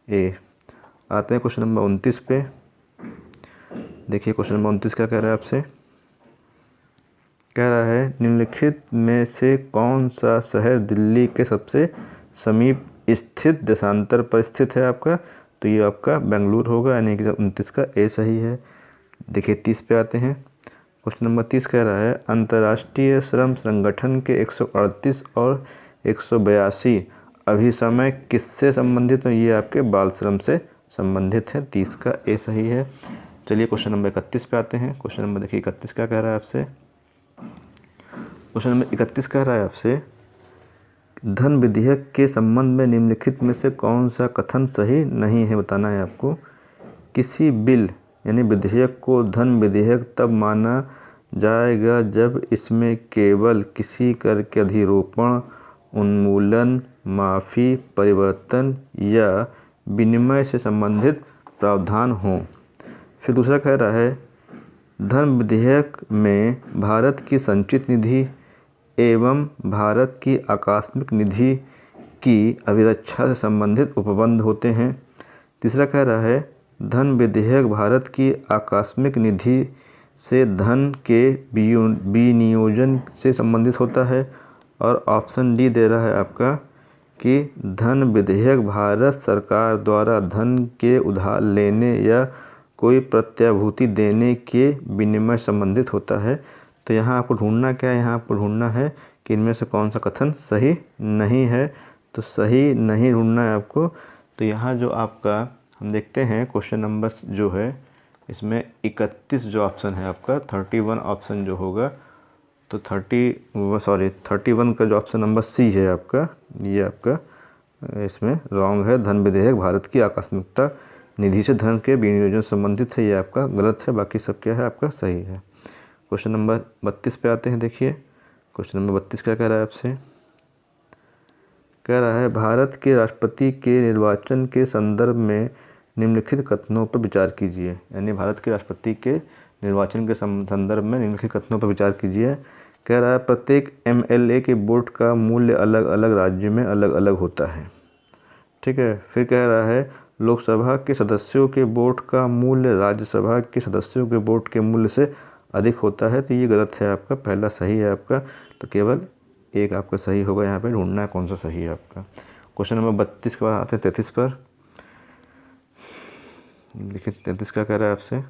ए। आते हैं क्वेश्चन नंबर 29 पे। देखिए क्वेश्चन नंबर 29 क्या कह रहा है आपसे। कह रहा है, निम्नलिखित में से कौन सा शहर दिल्ली के सबसे समीप स्थित देशांतर पर स्थित है आपका? तो ये आपका बेंगलुरु होगा, यानी कि 29 का ए सही है। देखिए 30 पे आते हैं। क्वेश्चन नंबर 30 कह रहा है, अंतर्राष्ट्रीय श्रम संगठन के 138 और 182 अभी समय किससे संबंधित है? ये आपके बाल श्रम से संबंधित है। 30 का ए सही है। चलिए क्वेश्चन नंबर 31 पे आते हैं। क्वेश्चन नंबर देखिए 31 क्या कह रहा है आपसे। क्वेश्चन नंबर 31 कह रहा है आपसे, धन विधेयक के संबंध में निम्नलिखित में से कौन सा कथन सही नहीं है, बताना है आपको। किसी बिल यानी विधेयक को धन विधेयक तब माना जाएगा जब इसमें केवल किसी कर के अधिरोपण, उन्मूलन, माफ़ी, परिवर्तन या विनिमय से संबंधित प्रावधान हों। फिर दूसरा कह रहा है, धन विधेयक में भारत की संचित निधि एवं भारत की आकस्मिक निधि की अभिरक्षा से संबंधित उपबंध होते हैं। तीसरा कह रहा है, धन विधेयक भारत की आकस्मिक निधि से धन के विनियोजन से संबंधित होता है। और ऑप्शन डी दे रहा है आपका कि धन विधेयक भारत सरकार द्वारा धन के उधार लेने या कोई प्रत्याभूति देने के विनिमय संबंधित होता है। तो यहाँ आपको ढूंढना क्या है, यहाँ आपको ढूंढना है कि इनमें से कौन सा कथन सही नहीं है। तो सही नहीं ढूंढना है आपको। तो यहाँ जो आपका हम देखते हैं क्वेश्चन नंबर जो है इसमें 31 जो ऑप्शन है आपका 31 ऑप्शन जो होगा, तो 31 का जो ऑप्शन नंबर सी है आपका, ये आपका इसमें रॉन्ग है। धन विधेयक भारत की आकस्मिकता निधि से धन के विनियोजन संबंधित है, ये आपका गलत है। बाकी सब क्या है आपका सही है। क्वेश्चन नंबर 32 पे आते हैं। देखिए क्वेश्चन नंबर 32 क्या कह रहा है आपसे। कह रहा है, भारत के राष्ट्रपति के निर्वाचन के संदर्भ में निम्नलिखित कथनों पर विचार कीजिए। यानी भारत के राष्ट्रपति के निर्वाचन के संदर्भ में निम्नलिखित कथनों पर विचार कीजिए। कह रहा है, प्रत्येक एमएलए के वोट का मूल्य अलग अलग राज्य में अलग अलग होता है। ठीक है। फिर कह रहा है, लोकसभा के सदस्यों के वोट का मूल्य राज्यसभा के सदस्यों के वोट के मूल्य से अधिक होता है। तो ये गलत है आपका, पहला सही है आपका। तो केवल एक आपका सही होगा। यहाँ पे ढूंढना है कौन सा सही है आपका। क्वेश्चन नंबर 32 के बाद आते हैं 33 पर। देखिए 33 क्या कह रहा है आपसे।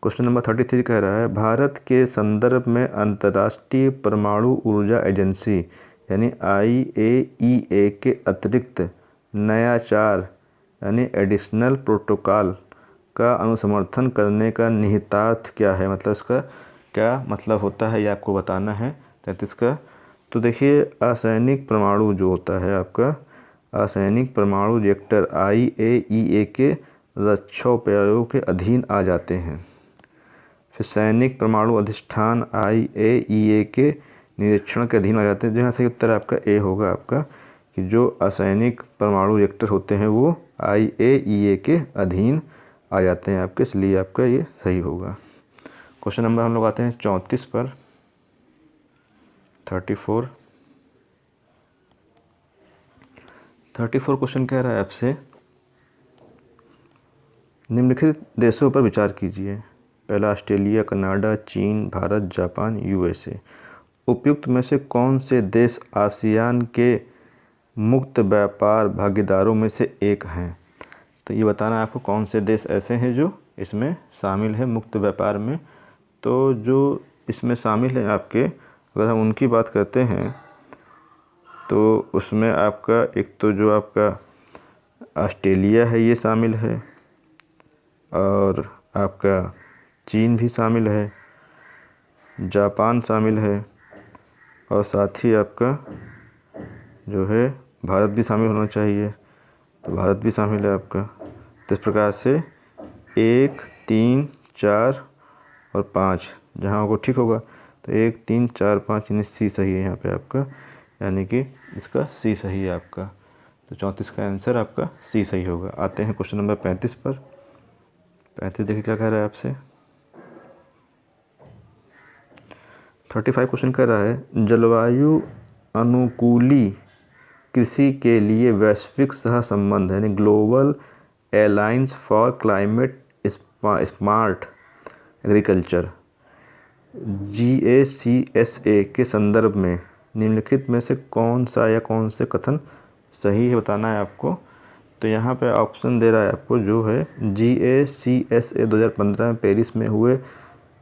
क्वेश्चन नंबर 33 कह रहा है, भारत के संदर्भ में अंतर्राष्ट्रीय परमाणु ऊर्जा एजेंसी यानी IAEA के अतिरिक्त नया 4 यानी एडिशनल प्रोटोकॉल का अनुसमर्थन करने का निहितार्थ क्या है, मतलब इसका क्या मतलब होता है, ये आपको बताना है 33 का। तो देखिए असैनिक परमाणु जो होता है आपका, असैनिक परमाणु रिएक्टर IAEA के रक्षा उपायों के अधीन आ जाते हैं। फिर सैनिक परमाणु अधिष्ठान IAEA के निरीक्षण के अधीन आ जाते हैं। जहाँ सही उत्तर आपका ए होगा आपका कि जो असैनिक परमाणु रिएक्टर होते हैं वो IAEA के अधीन आ जाते हैं आपके, इसलिए आपका ये सही होगा। क्वेश्चन नंबर हम लोग आते हैं 34 पर 34 क्वेश्चन कह रहा है आपसे, निम्नलिखित देशों पर विचार कीजिए। पहला ऑस्ट्रेलिया, कनाडा, चीन, भारत, जापान, USA। उपयुक्त में से कौन से देश आसियान के मुक्त व्यापार भागीदारों में से एक हैं। तो ये बताना है आपको कौन से देश ऐसे हैं जो इसमें शामिल है मुक्त व्यापार में। तो जो इसमें शामिल है आपके, अगर हम उनकी बात करते हैं तो उसमें आपका एक तो जो आपका ऑस्ट्रेलिया है ये शामिल है, और आपका चीन भी शामिल है, जापान शामिल है, और साथ ही आपका जो है भारत भी शामिल होना चाहिए। तो भारत भी शामिल है आपका। तो इस प्रकार से 1, 3, 4 और 5 जहाँ होगा ठीक होगा। तो 1, 3, 4, 5 यानी सी सही है यहाँ पे आपका, यानी कि इसका सी सही है आपका। तो 34 का आंसर आपका सी सही होगा। आते हैं क्वेश्चन नंबर 35 पर। 35 देखिए क्या कह रहा है आपसे। 35 क्वेश्चन कह रहा है, जलवायु अनुकूली कृषि के लिए वैश्विक सह संबंध यानी global alliance for climate smart agriculture GACSA के संदर्भ में निम्नलिखित में से कौन सा या कौन से कथन सही है, बताना है आपको। तो यहाँ पे ऑप्शन दे रहा है आपको जो है GACSA 2015 में पेरिस में हुए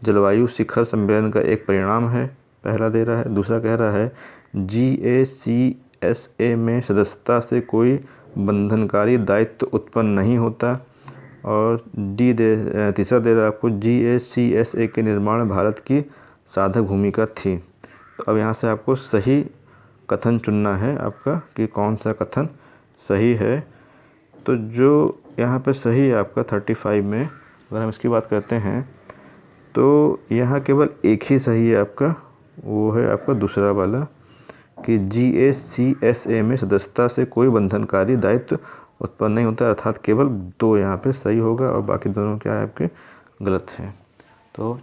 जलवायु शिखर सम्मेलन का एक परिणाम है। पहला दे रहा है। दूसरा कह रहा है GACSA में सदस्यता से कोई बंधनकारी दायित्व उत्पन्न नहीं होता। और तीसरा दे रहा है आपको GACSA के निर्माण में भारत की साधक भूमिका थी। तो अब यहाँ से आपको सही कथन चुनना है आपका कि कौन सा कथन सही है। तो जो यहाँ पे सही है आपका 35 में अगर हम इसकी बात करते हैं तो यहाँ केवल एक ही सही है आपका, वो है आपका दूसरा वाला कि GACSA में सदस्यता से कोई बंधनकारी दायित्व उत्पन्न नहीं होता, अर्थात केवल 2 यहाँ पे सही होगा और बाकी दोनों क्या है आपके गलत हैं। तो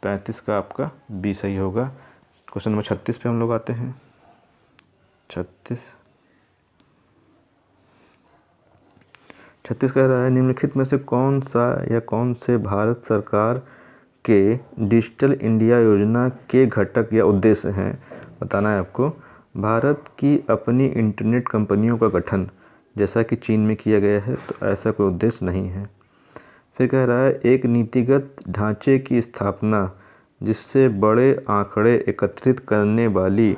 35 का आपका बी सही होगा। क्वेश्चन नंबर 36 पे हम लोग आते हैं। 36 कह रहा है निम्नलिखित में से कौन सा या कौन से भारत सरकार के डिजिटल इंडिया योजना के घटक या उद्देश्य हैं, बताना है आपको। भारत की अपनी इंटरनेट कंपनियों का गठन जैसा कि चीन में किया गया है, तो ऐसा कोई उद्देश्य नहीं है। फिर कह रहा है एक नीतिगत ढांचे की स्थापना जिससे बड़े आंकड़े एकत्रित करने वाली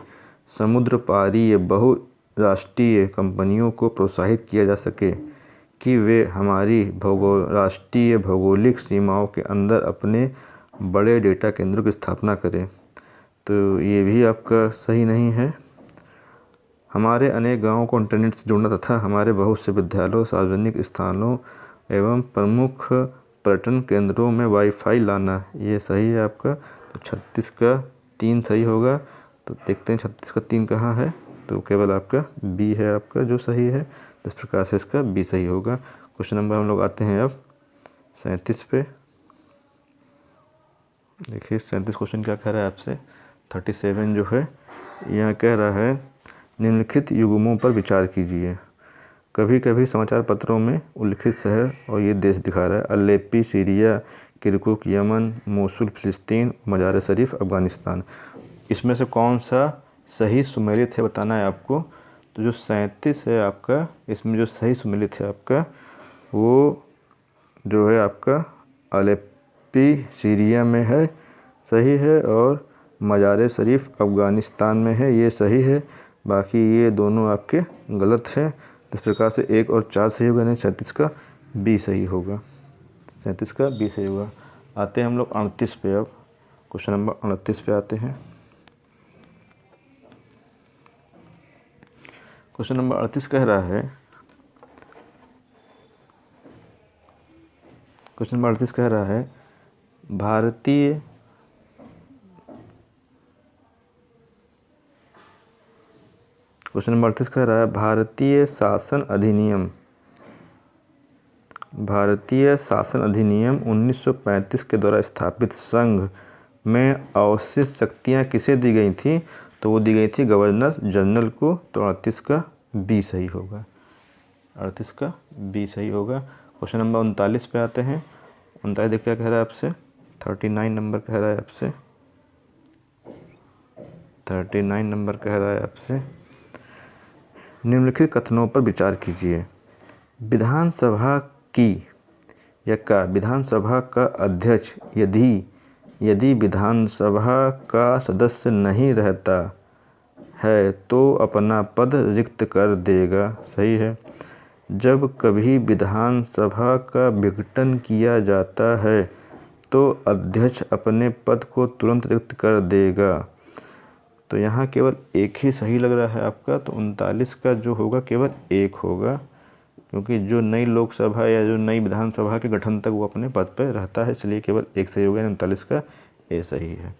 समुद्र पारी या बहुराष्ट्रीय कंपनियों को प्रोत्साहित किया जा सके कि वे हमारी राष्ट्रीय भौगोलिक सीमाओं के अंदर अपने बड़े डेटा केंद्रों की स्थापना करें, तो ये भी आपका सही नहीं है। हमारे अनेक गांवों को इंटरनेट से जोड़ना तथा हमारे बहुत से विद्यालयों, सार्वजनिक स्थानों एवं प्रमुख पर्यटन केंद्रों में वाईफाई लाना, ये सही है आपका। तो 36 का 3 सही होगा। तो देखते हैं 36 का 3 कहाँ है, तो केवल आपका बी है आपका जो सही है। इस प्रकार से इसका बी सही होगा। क्वेश्चन नंबर हम लोग आते हैं अब 37 पे। देखिए 37 क्वेश्चन क्या कह रहा है आपसे। 37 जो है यहाँ कह रहा है निम्नलिखित युग्मों पर विचार कीजिए। कभी कभी समाचार पत्रों में उल्लिखित शहर और ये देश दिखा रहा है Alleppey Syria, Kirkuk Yemen, Mosul फिलिस्तीन, मजार शरीफ अफ़गानिस्तान। इसमें से कौन सा सही सुमेलित है बताना है आपको। तो जो 37 है आपका, इसमें जो सही सुमेलित है आपका वो जो है आपका अलेप्पी सीरिया में है, सही है, और मजार शरीफ अफ़गानिस्तान में है, ये सही है। बाकी ये दोनों आपके गलत हैं। इस प्रकार से 1 और 4 सही होगा, नहीं 37 का बी सही होगा। 37 का बी सही होगा। आते हैं हम लोग 38 पे। अब क्वेश्चन नंबर 38 पे आते हैं। क्वेश्चन नंबर 38 कह रहा है क्वेश्चन नंबर 38 कह रहा है भारतीय क्वेश्चन नंबर 38 कह रहा है भारतीय शासन अधिनियम 1935 के द्वारा स्थापित संघ में अवशिष्ट शक्तियाँ किसे दी गई थी, तो वो दी गई थी गवर्नर जनरल को। तो 38 का बी सही होगा। 38 का बी सही होगा। क्वेश्चन नंबर 39 पे आते हैं। 39 देख क्या कह रहा है आपसे। 39 नंबर कह रहा है आपसे। 39 नंबर कह रहा है आपसे निम्नलिखित कथनों पर विचार कीजिए। विधानसभा का अध्यक्ष यदि विधानसभा का सदस्य नहीं रहता है तो अपना पद रिक्त कर देगा, सही है। जब कभी विधानसभा का विघटन किया जाता है तो अध्यक्ष अपने पद को तुरंत रिक्त कर देगा। तो यहाँ केवल एक ही सही लग रहा है आपका। तो 39 का जो होगा केवल एक होगा, क्योंकि जो नई लोकसभा या जो नई विधानसभा के गठन तक वो अपने पद पर रहता है, इसलिए केवल एक सही होगा। 39 का ए सही है।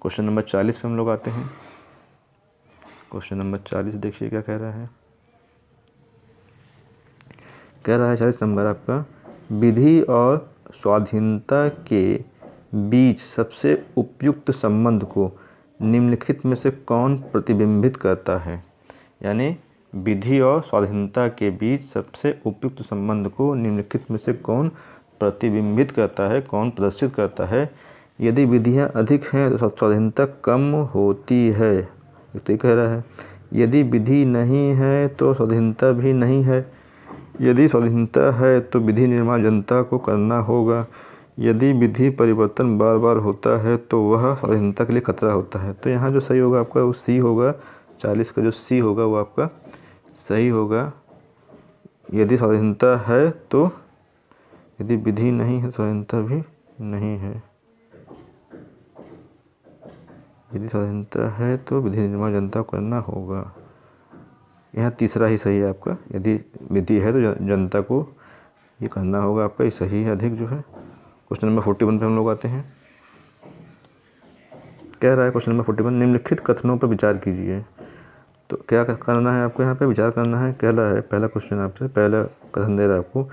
क्वेश्चन नंबर 40 पे हम लोग आते हैं। क्वेश्चन नंबर 40 देखिए क्या कह रहा है। कह रहा है 40 नंबर आपका विधि और स्वाधीनता के बीच सबसे उपयुक्त संबंध को निम्नलिखित में से कौन प्रतिबिंबित करता है। यानी विधि और स्वाधीनता के बीच सबसे उपयुक्त संबंध को निम्नलिखित में से कौन प्रतिबिंबित करता है, कौन प्रदर्शित करता है। यदि विधियां अधिक हैं तो स्वाधीनता कम होती है, तो ये कह रहा है। यदि विधि नहीं है तो स्वाधीनता भी नहीं है। यदि स्वाधीनता है तो विधि निर्माण जनता को करना होगा। यदि विधि परिवर्तन बार बार होता है तो वह स्वाधीनता के लिए खतरा होता है। तो यहाँ जो सही होगा आपका वो सी होगा। 40 का जो सी होगा वो आपका सही होगा। यदि स्वाधीनता है तो, यदि विधि नहीं है स्वाधीनता भी नहीं है। यदि स्वाधीनता है तो विधि निर्माण जनता को करना होगा। यहाँ तीसरा ही सही है आपका। यदि विधि है तो जनता को ये करना होगा आपका, ये सही है अधिक जो है। क्वेश्चन नंबर 41 पे हम लोग आते हैं। कह रहा है क्वेश्चन नंबर 41, निम्नलिखित कथनों पर विचार कीजिए। तो क्या करना है आपको यहाँ पे विचार करना है। कह रहा है पहला क्वेश्चन आपसे, पहला कथन दे रहा है आपको,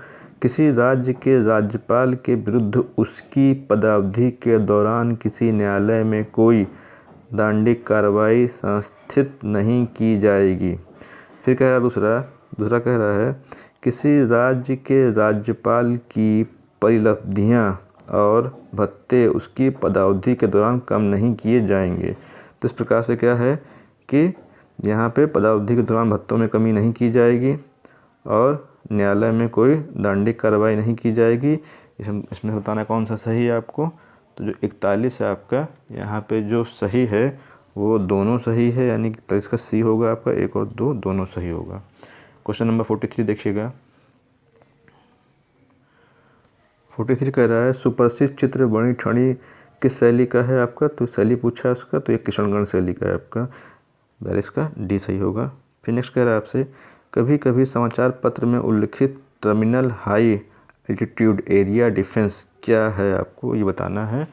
किसी राज्य के राज्यपाल के विरुद्ध उसकी पदावधि के दौरान किसी न्यायालय में कोई दंडिक कार्रवाई संस्थित नहीं की जाएगी। फिर कह रहा है दूसरा कह रहा है, किसी राज्य के राज्यपाल की परिलब्धियां और भत्ते उसकी पदावधि के दौरान कम नहीं किए जाएंगे। तो इस प्रकार से क्या है कि यहाँ पे पदावधि के दौरान भत्तों में कमी नहीं की जाएगी और न्यायालय में कोई दंडिक कार्रवाई नहीं की जाएगी। इसमें बताना कौन सा सही है आपको। तो जो 41 है आपका, यहाँ पे जो सही है वो दोनों सही है, यानी कि 41 का सी होगा आपका, 1 और 2 दोनों सही होगा। क्वेश्चन नंबर 43 देखिएगा। 43 कह रहा है, सुप्रसिद्ध चित्र बणी ठणी किस शैली का है आपका। तो शैली पूछा है उसका, तो ये किशनगढ़ शैली का है आपका। 42 का डी सही होगा। फिर नेक्स्ट कह रहा है आपसे, कभी कभी समाचार पत्र में उल्लिखित terminal high altitude area defence क्या है, आपको ये बताना है।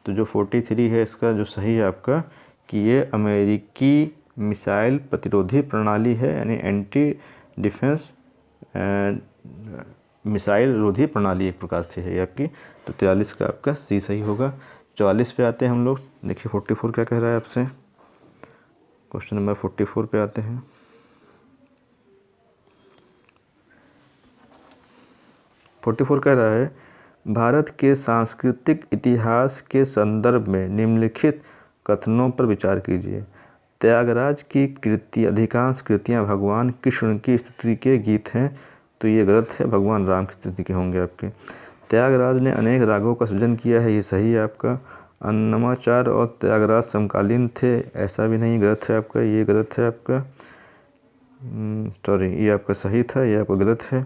तो जो 43 है इसका जो सही है आपका कि ये अमेरिकी मिसाइल प्रतिरोधी प्रणाली है, यानी एंटी डिफेंस मिसाइल रोधी प्रणाली एक प्रकार से है आपकी। तो 43 का आपका सी सही होगा। 44 पे आते हैं हम लोग। देखिए 44 क्या कह रहा है आपसे। क्वेश्चन नंबर 44 पे आते हैं। कह रहा है, भारत के सांस्कृतिक इतिहास के संदर्भ में निम्नलिखित कथनों पर विचार कीजिए। त्यागराज की कृति अधिकांश कृतियां भगवान कृष्ण की स्तुति के गीत हैं। तो ये गलत है, भगवान राम की स्तुति के होंगे आपके। त्यागराज ने अनेक रागों का सृजन किया है, ये सही है आपका। अन्नमाचार्य और त्यागराज समकालीन थे, ऐसा भी नहीं, गलत है आपका, ये गलत है आपका। सॉरी, ये आपका सही था, ये आपका गलत है।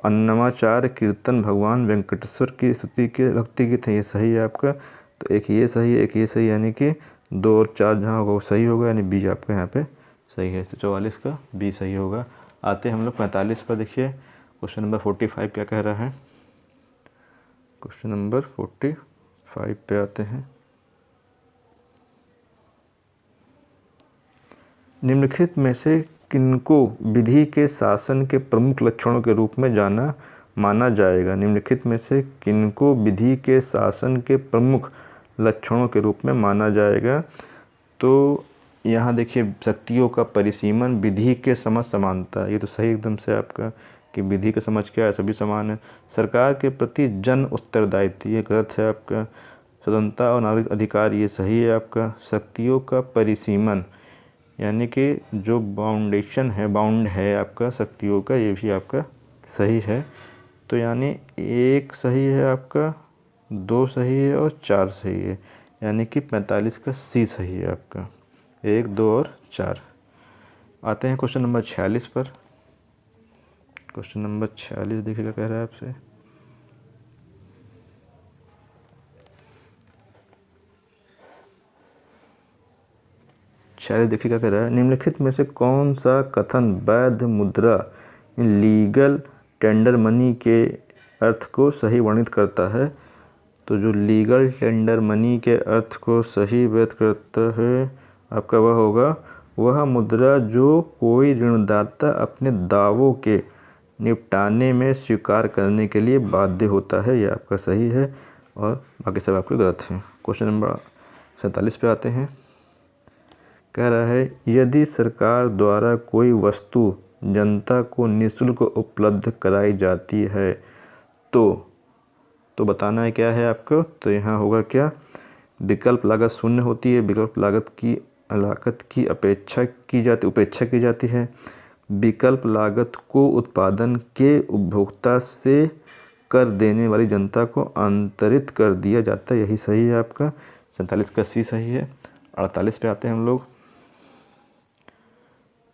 अन्नमाचार्य कीर्तन भगवान वेंकटेश्वर की स्तुति के भक्ति गीत है, ये सही है आपका। तो एक ये सही है, एक ये सही, यानी कि 2 और 4 जहाँ होगा वो सही होगा, यानी बी आपका यहाँ पे सही है। तो 44 का बी सही होगा। आते हैं हम लोग 45 पर। देखिए क्वेश्चन नंबर 45 क्या कह रहा है। क्वेश्चन नंबर 45 पे आते हैं। निम्नलिखित में से किनको विधि के शासन के प्रमुख लक्षणों के रूप में माना जाएगा। निम्नलिखित में से किनको विधि के शासन के प्रमुख लक्षणों के रूप में माना जाएगा। तो यहाँ देखिए, शक्तियों का परिसीमन, विधि के समझ समानता, ये तो सही एकदम से आपका कि विधि का समझ क्या है, सभी समान है। सरकार के प्रति जन उत्तरदायित्व, ये गलत है आपका। स्वतंत्रता और नागरिक अधिकार, ये सही है आपका। शक्तियों का परिसीमन, यानी कि जो बाउंड है आपका शक्तियों का, ये भी आपका सही है। तो यानी 1 सही है आपका, 2 सही है और 4 सही है, यानी कि 45 का सी सही है आपका। 1, 2 और 4। आते हैं क्वेश्चन नंबर 46 पर। क्वेश्चन नंबर 46 देखिएगा, कह रहा है आपसे, देखिएगा कह रहा है, निम्नलिखित में से कौन सा कथन वैध मुद्रा लीगल टेंडर मनी के अर्थ को सही वर्णित करता है। तो जो लीगल टेंडर मनी के अर्थ को सही व्यक्त करता है आपका वह होगा, वह मुद्रा जो कोई ऋणदाता अपने दावों के निपटाने में स्वीकार करने के लिए बाध्य होता है, यह आपका सही है और बाकी सब आपके गलत हैं। क्वेश्चन नंबर 47 पे आते हैं। कह रहा है, यदि सरकार द्वारा कोई वस्तु जनता को निःशुल्क उपलब्ध कराई जाती है तो बताना है क्या है आपको। तो यहाँ होगा क्या, विकल्प लागत 0 होती है, विकल्प लागत की उपेक्षा की जाती है। विकल्प लागत को उत्पादन के उपभोक्ता से कर देने वाली जनता को अंतरित कर दिया जाता है। यही सही है आपका। 47 का सी सही है। 48 पे आते हैं हम लोग।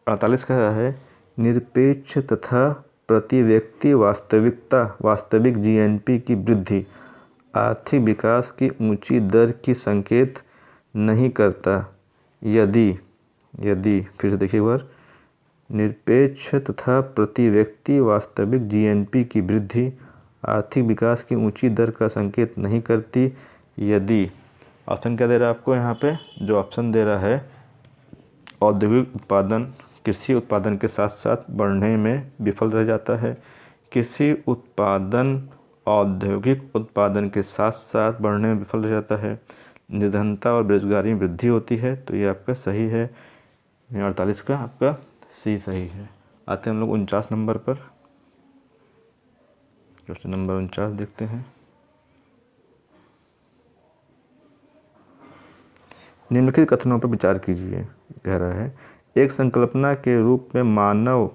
48 कह रहा है निरपेक्ष तथा प्रति व्यक्ति वास्तविक जीएनपी की वृद्धि आर्थिक विकास की ऊंची दर की संकेत नहीं करता यदि फिर से देखिए एक बार, निरपेक्ष तथा प्रति व्यक्ति वास्तविक जीएनपी की वृद्धि आर्थिक विकास की ऊंची दर का संकेत नहीं करती यदि। ऑप्शन क्या दे रहा है आपको यहाँ पे? जो ऑप्शन दे रहा है औद्योगिक उत्पादन कृषि उत्पादन के साथ साथ बढ़ने में विफल रह जाता है। कृषि उत्पादन औद्योगिक उत्पादन के साथ साथ बढ़ने में विफल रह जाता है। निर्धनता और बेरोजगारी में वृद्धि होती है। तो ये आपका सही है। 48 का आपका सी सही है। आते हैं हम लोग 49 नंबर पर। क्वेश्चन नंबर 49 देखते हैं। निम्नलिखित कथनों पर विचार कीजिए। कह रहा है एक संकल्पना के रूप में मानव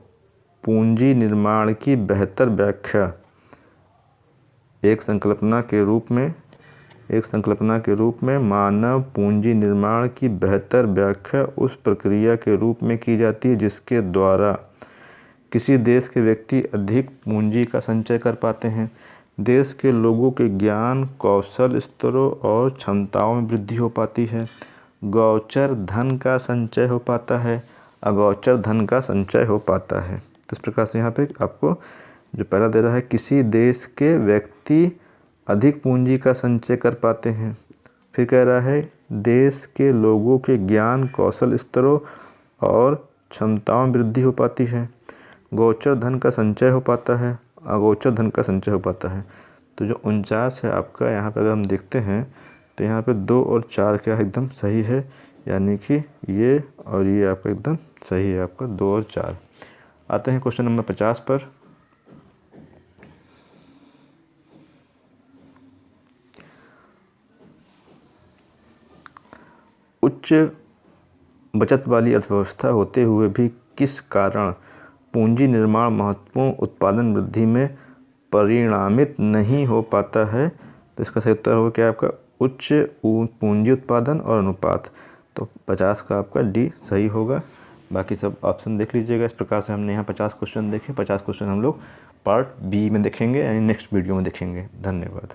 पूंजी निर्माण की बेहतर व्याख्या एक संकल्पना के रूप में मानव पूंजी निर्माण की बेहतर व्याख्या उस प्रक्रिया के रूप में की जाती है जिसके द्वारा किसी देश के व्यक्ति अधिक पूंजी का संचय कर पाते हैं। देश के लोगों के ज्ञान कौशल स्तरों और क्षमताओं में वृद्धि हो पाती है। गोचर धन का संचय हो पाता है। अगोचर धन का संचय हो पाता है। तो इस प्रकार से यहाँ पे आपको जो पहला दे रहा है किसी देश के व्यक्ति अधिक पूंजी का संचय कर पाते हैं। फिर कह रहा है देश के लोगों के ज्ञान कौशल स्तरों और क्षमताओं में वृद्धि हो पाती है। गोचर धन का संचय हो पाता है। अगोचर धन का संचय हो पाता है। तो जो 49 है आपका, यहाँ पे अगर हम देखते हैं तो यहाँ पे 2 और 4 क्या एकदम सही है, यानी कि ये और ये आपका एकदम सही है आपका 2 और 4। आते हैं क्वेश्चन नंबर 50 पर। उच्च बचत वाली अर्थव्यवस्था होते हुए भी किस कारण पूंजी निर्माण महत्वपूर्ण उत्पादन वृद्धि में परिणामित नहीं हो पाता है? तो इसका सही उत्तर होगा क्या आपका? उच्च पूंजी उत्पादन और अनुपात। तो 50 का आपका डी सही होगा। बाकी सब ऑप्शन देख लीजिएगा। इस प्रकार से हमने यहाँ 50 क्वेश्चन देखे। 50 क्वेश्चन हम लोग पार्ट बी में देखेंगे, यानी नेक्स्ट वीडियो में देखेंगे। धन्यवाद।